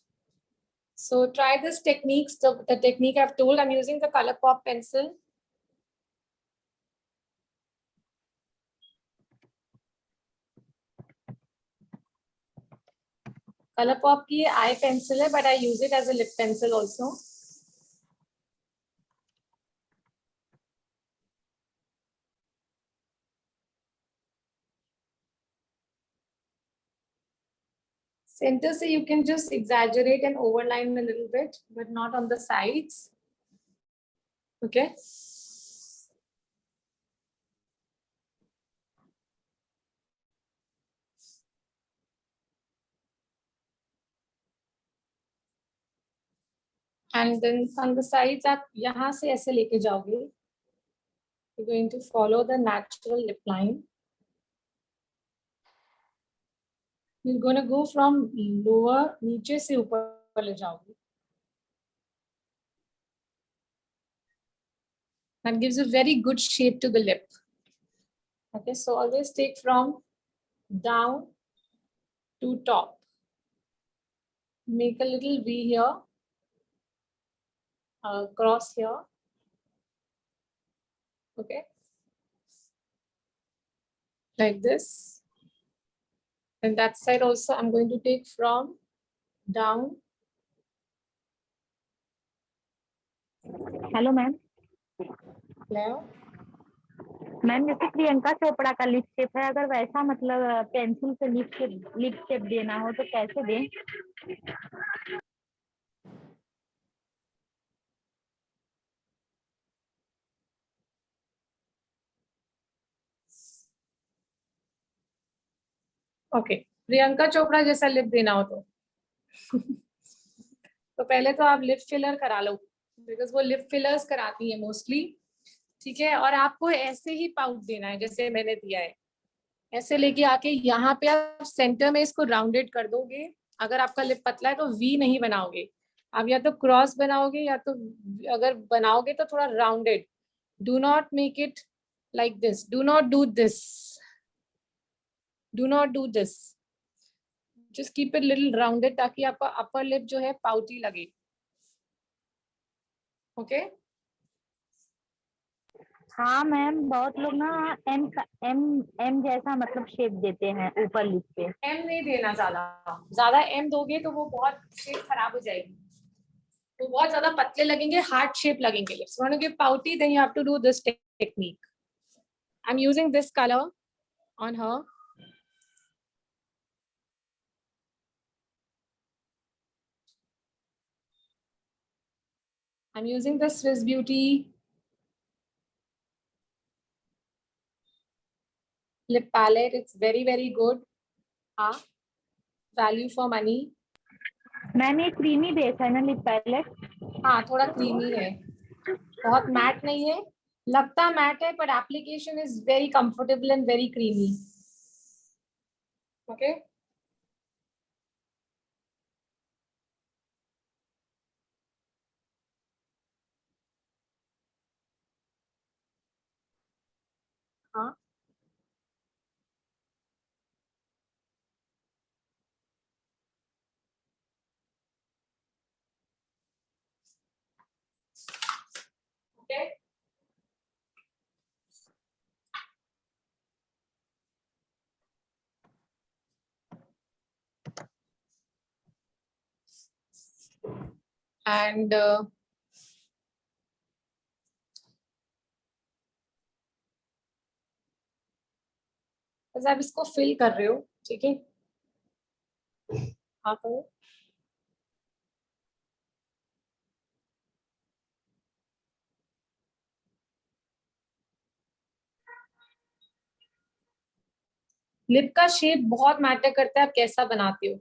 So try this techniques. The technique I've told. I'm using the ColourPop pencil. ColourPop की eye pencil है, but I use it as a lip pencil also. Center से you can just exaggerate and overline a little bit, but not on the sides. Okay. And then on the sides आप यहाँ से ऐसे लेके जाओगे. You're going to follow the natural lip line. You're going to go from lower, नीचे से ऊपर ले जाओगे. That gives a very good shape to the lip. Okay, so always take from down to top. Make a little V here, cross here. Okay, like this. And that side also I'm going to take from down. Hello ma'am. Now, ma'am जैसे प्रियंका चोपड़ा का lip shape है, अगर वैसा मतलब pencil से lip shape देना हो तो कैसे दें? ओके, प्रियंका चोपड़ा जैसा लिप देना हो तो पहले तो आप लिप फिलर करा लो, बिकॉज वो लिप फिलर्स कराती है मोस्टली. ठीक है, और आपको ऐसे ही पाउट देना है जैसे मैंने दिया है. ऐसे लेके आके यहाँ पे आप सेंटर में इसको राउंडेड कर दोगे. अगर आपका लिप पतला है तो वी नहीं बनाओगे, आप या तो क्रॉस बनाओगे या तो अगर बनाओगे तो थोड़ा rounded. Do not make it like this, do not do this, do not do this. Just keep it little rounded ताकि आपका अपर लिप जो है पाउटी लगे. ओके. हाँ मैम, बहुत लोग ना एम एम एम जैसा मतलब शेप देते हैं ऊपर लिप पे. एम नहीं देना, ज्यादा एम दोगे तो वो बहुत शेप खराब हो जाएगी, वो बहुत ज्यादा पतले लगेंगे, हार्ड शेप लगेंगे lips. Want to give pouty, then you have to do this technique. I am using this colour on her. I'm using the Swiss Beauty lip palette. It's very, very good. Value for money. Ma'am ये creamy base है ना lip palette? हाँ, थोड़ा creamy है, बहुत mat नहीं है. लगता मैट है पर application is very comfortable and very creamy. Okay. हाँ, ओके. एंड बस आप इसको फिल कर रहे हो. ठीक है, हाँ करो. लिप का शेप बहुत मैटर करता है, आप कैसा बनाते हो.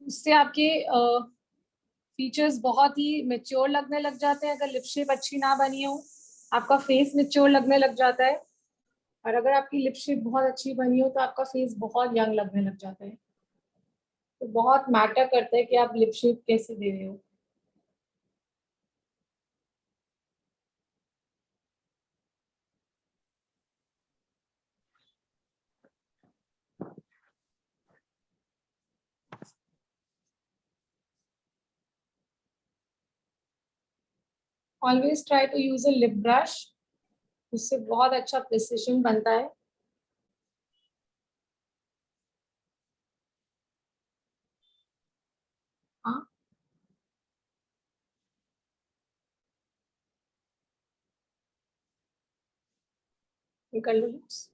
उससे आपके फीचर्स बहुत ही मेच्योर लगने लग जाते हैं. अगर लिप शेप अच्छी ना बनी हो, आपका फेस मेच्योर लगने लग जाता है. और अगर आपकी लिप शेप बहुत अच्छी बनी हो तो आपका फेस बहुत यंग लगने लग जाता है. तो बहुत मैटर करता है कि आप लिप शेप कैसे दे रहे हो. Always try to use a lip brush, उससे बहुत अच्छा प्रिसिशन बनता है. हाँ, कर लो lips.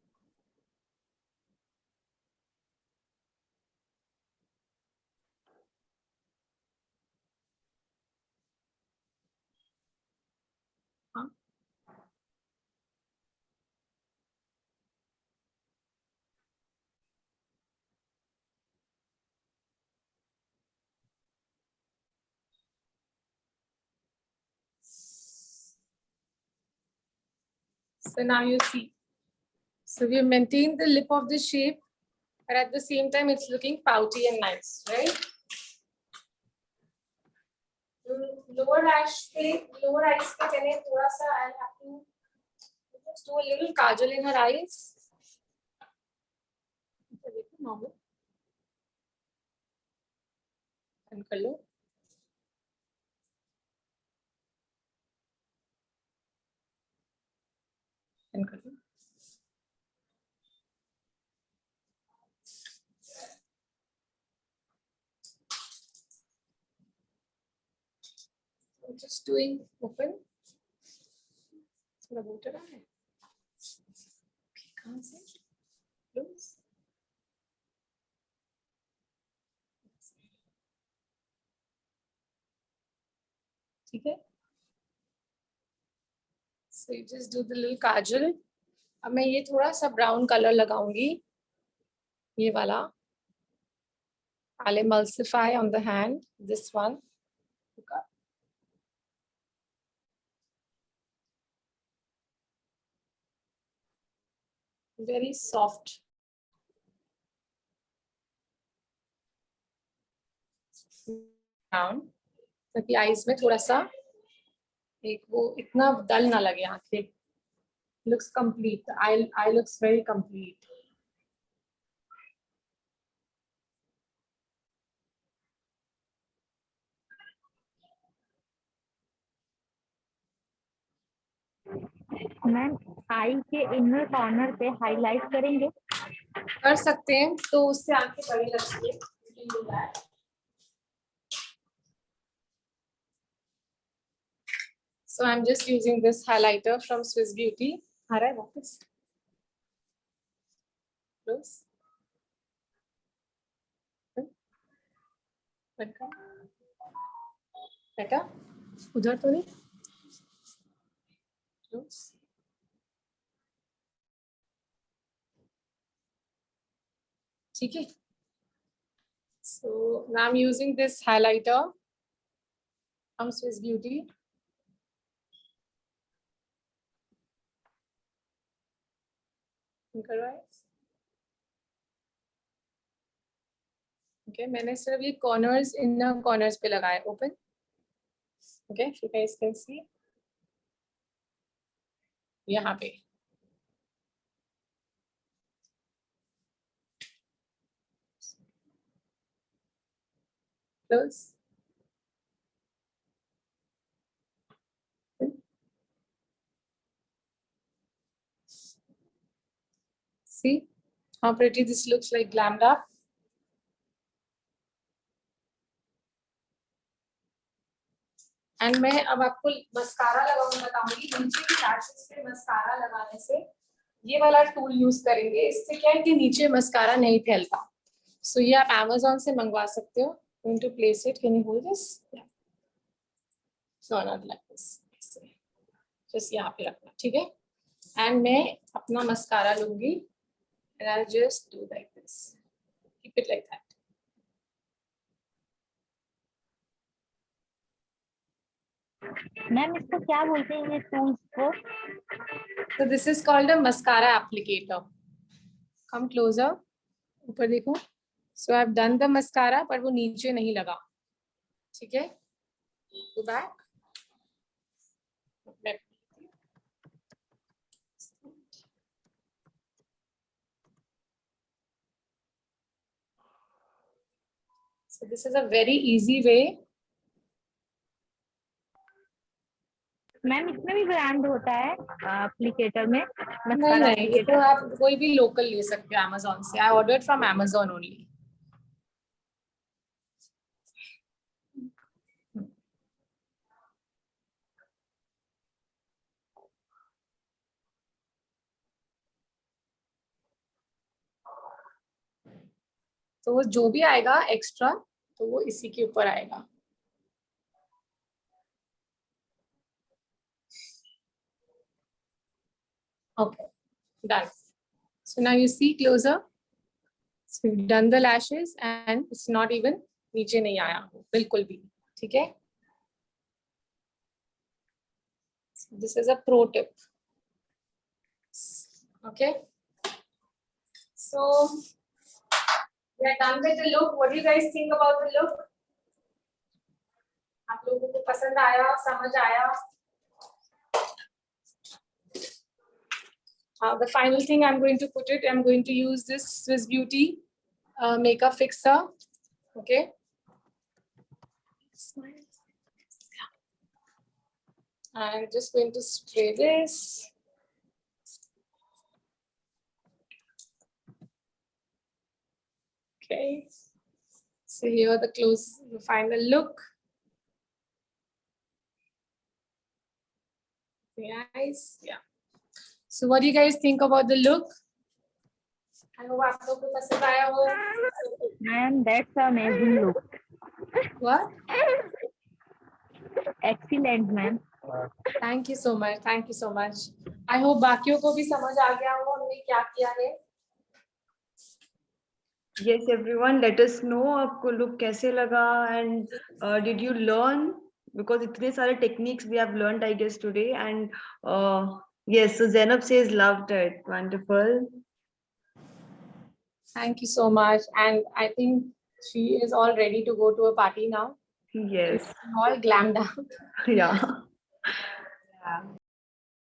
So now you see. So we have maintained the lip of the shape, but at the same time it's looking pouty and nice, right? Lower eyes पे मैंने थोड़ा सा I have to just do a little kajal in her eyes. Normal. And color. And color. I'm just doing open. थोड़ा बोलते रहा है. कहाँ से? Close. ठीक है. So you just do the little kajal. अब मैं ये थोड़ा सा brown color लगाऊंगी. ये वाला. I'll emulsify on the hand. This one. Very soft. Down. ताकि eyes में थोड़ा सा एक वो इतना डल ना लगे आंखें. Looks complete. The eye looks very complete. Ma'am आई के इनर कॉर्नर पे हाईलाइट करेंगे. कर सकते हैं तो उससे आंखें बड़ी लगती है. You can do that. So I'm just using this highlighter from Swiss Beauty. आ रहा है वापस. Close. बेटा उधर तो नहीं. Close. ठीक है. So now I'm using this highlighter from Swiss Beauty. Okay, मैंने सिर्फ ये corners inner corners पे लगाया. Open. Okay, if you guys can see. यहाँ पे. Close. See how pretty this looks like glammed up. And मैं अब आपको मस्कारा बताऊंगी. नीचे की लैशेस पे मस्कारा लगाने से ये वाला टूल यूज करेंगे. इससे क्या है कि नीचे मस्कारा नहीं फैलता. सो ये आप Amazon से मंगवा सकते हो. Going to place it. Can you hold this? Yeah. No, not like this. Just यहाँ पे रखना. ठीक है. एंड मैं अपना मस्कारा लूंगी. And I'll just do like this. Keep it like that. Ma'am इसको क्या बोलते हैं ये टूल्स को? So this is called a mascara applicator. Come closer. ऊपर देखो. So I've done the mascara, पर वो नीचे नहीं लगा. ठीक है. Go back. So this is a very easy way. Ma'am इसमें भी ब्रांड होता है एप्लीकेटर में? नहीं, ये तो आप कोई भी लोकल ले सकते हो Amazon से. I ordered from Amazon only. तो वो जो भी आएगा एक्स्ट्रा तो वो इसी के ऊपर आएगा. Okay, done. So now you see closer. So we've done the lashes and it's not even नीचे नहीं आया बिल्कुल भी. ठीक है. So this is a pro tip. Okay. So we are done with the look. What do you guys think about the look? आप लोगों को पसंद आया, समझ आया? The final thing I'm going to put it, I'm going to use this Swiss Beauty makeup fixer. Okay. I'm just going to spray this. Okay. So here the final look. Nice. Yeah. So what do you guys think about the look? I hope आप लोगों को पसंद आया हो. And that's amazing look. What? Excellent, ma'am. Thank you so much. Thank you so much. I hope बाकियों को भी समझ आ गया हो हमने क्या किया है. Yes, everyone, let us know आपको look कैसे लगा and did you learn, because इतने सारे techniques we have learned I guess today, and yes, so Zainab says loved it. Wonderful. Thank you so much. And I think she is all ready to go to a party now. Yes. She's all glammed out. Yeah. Yeah.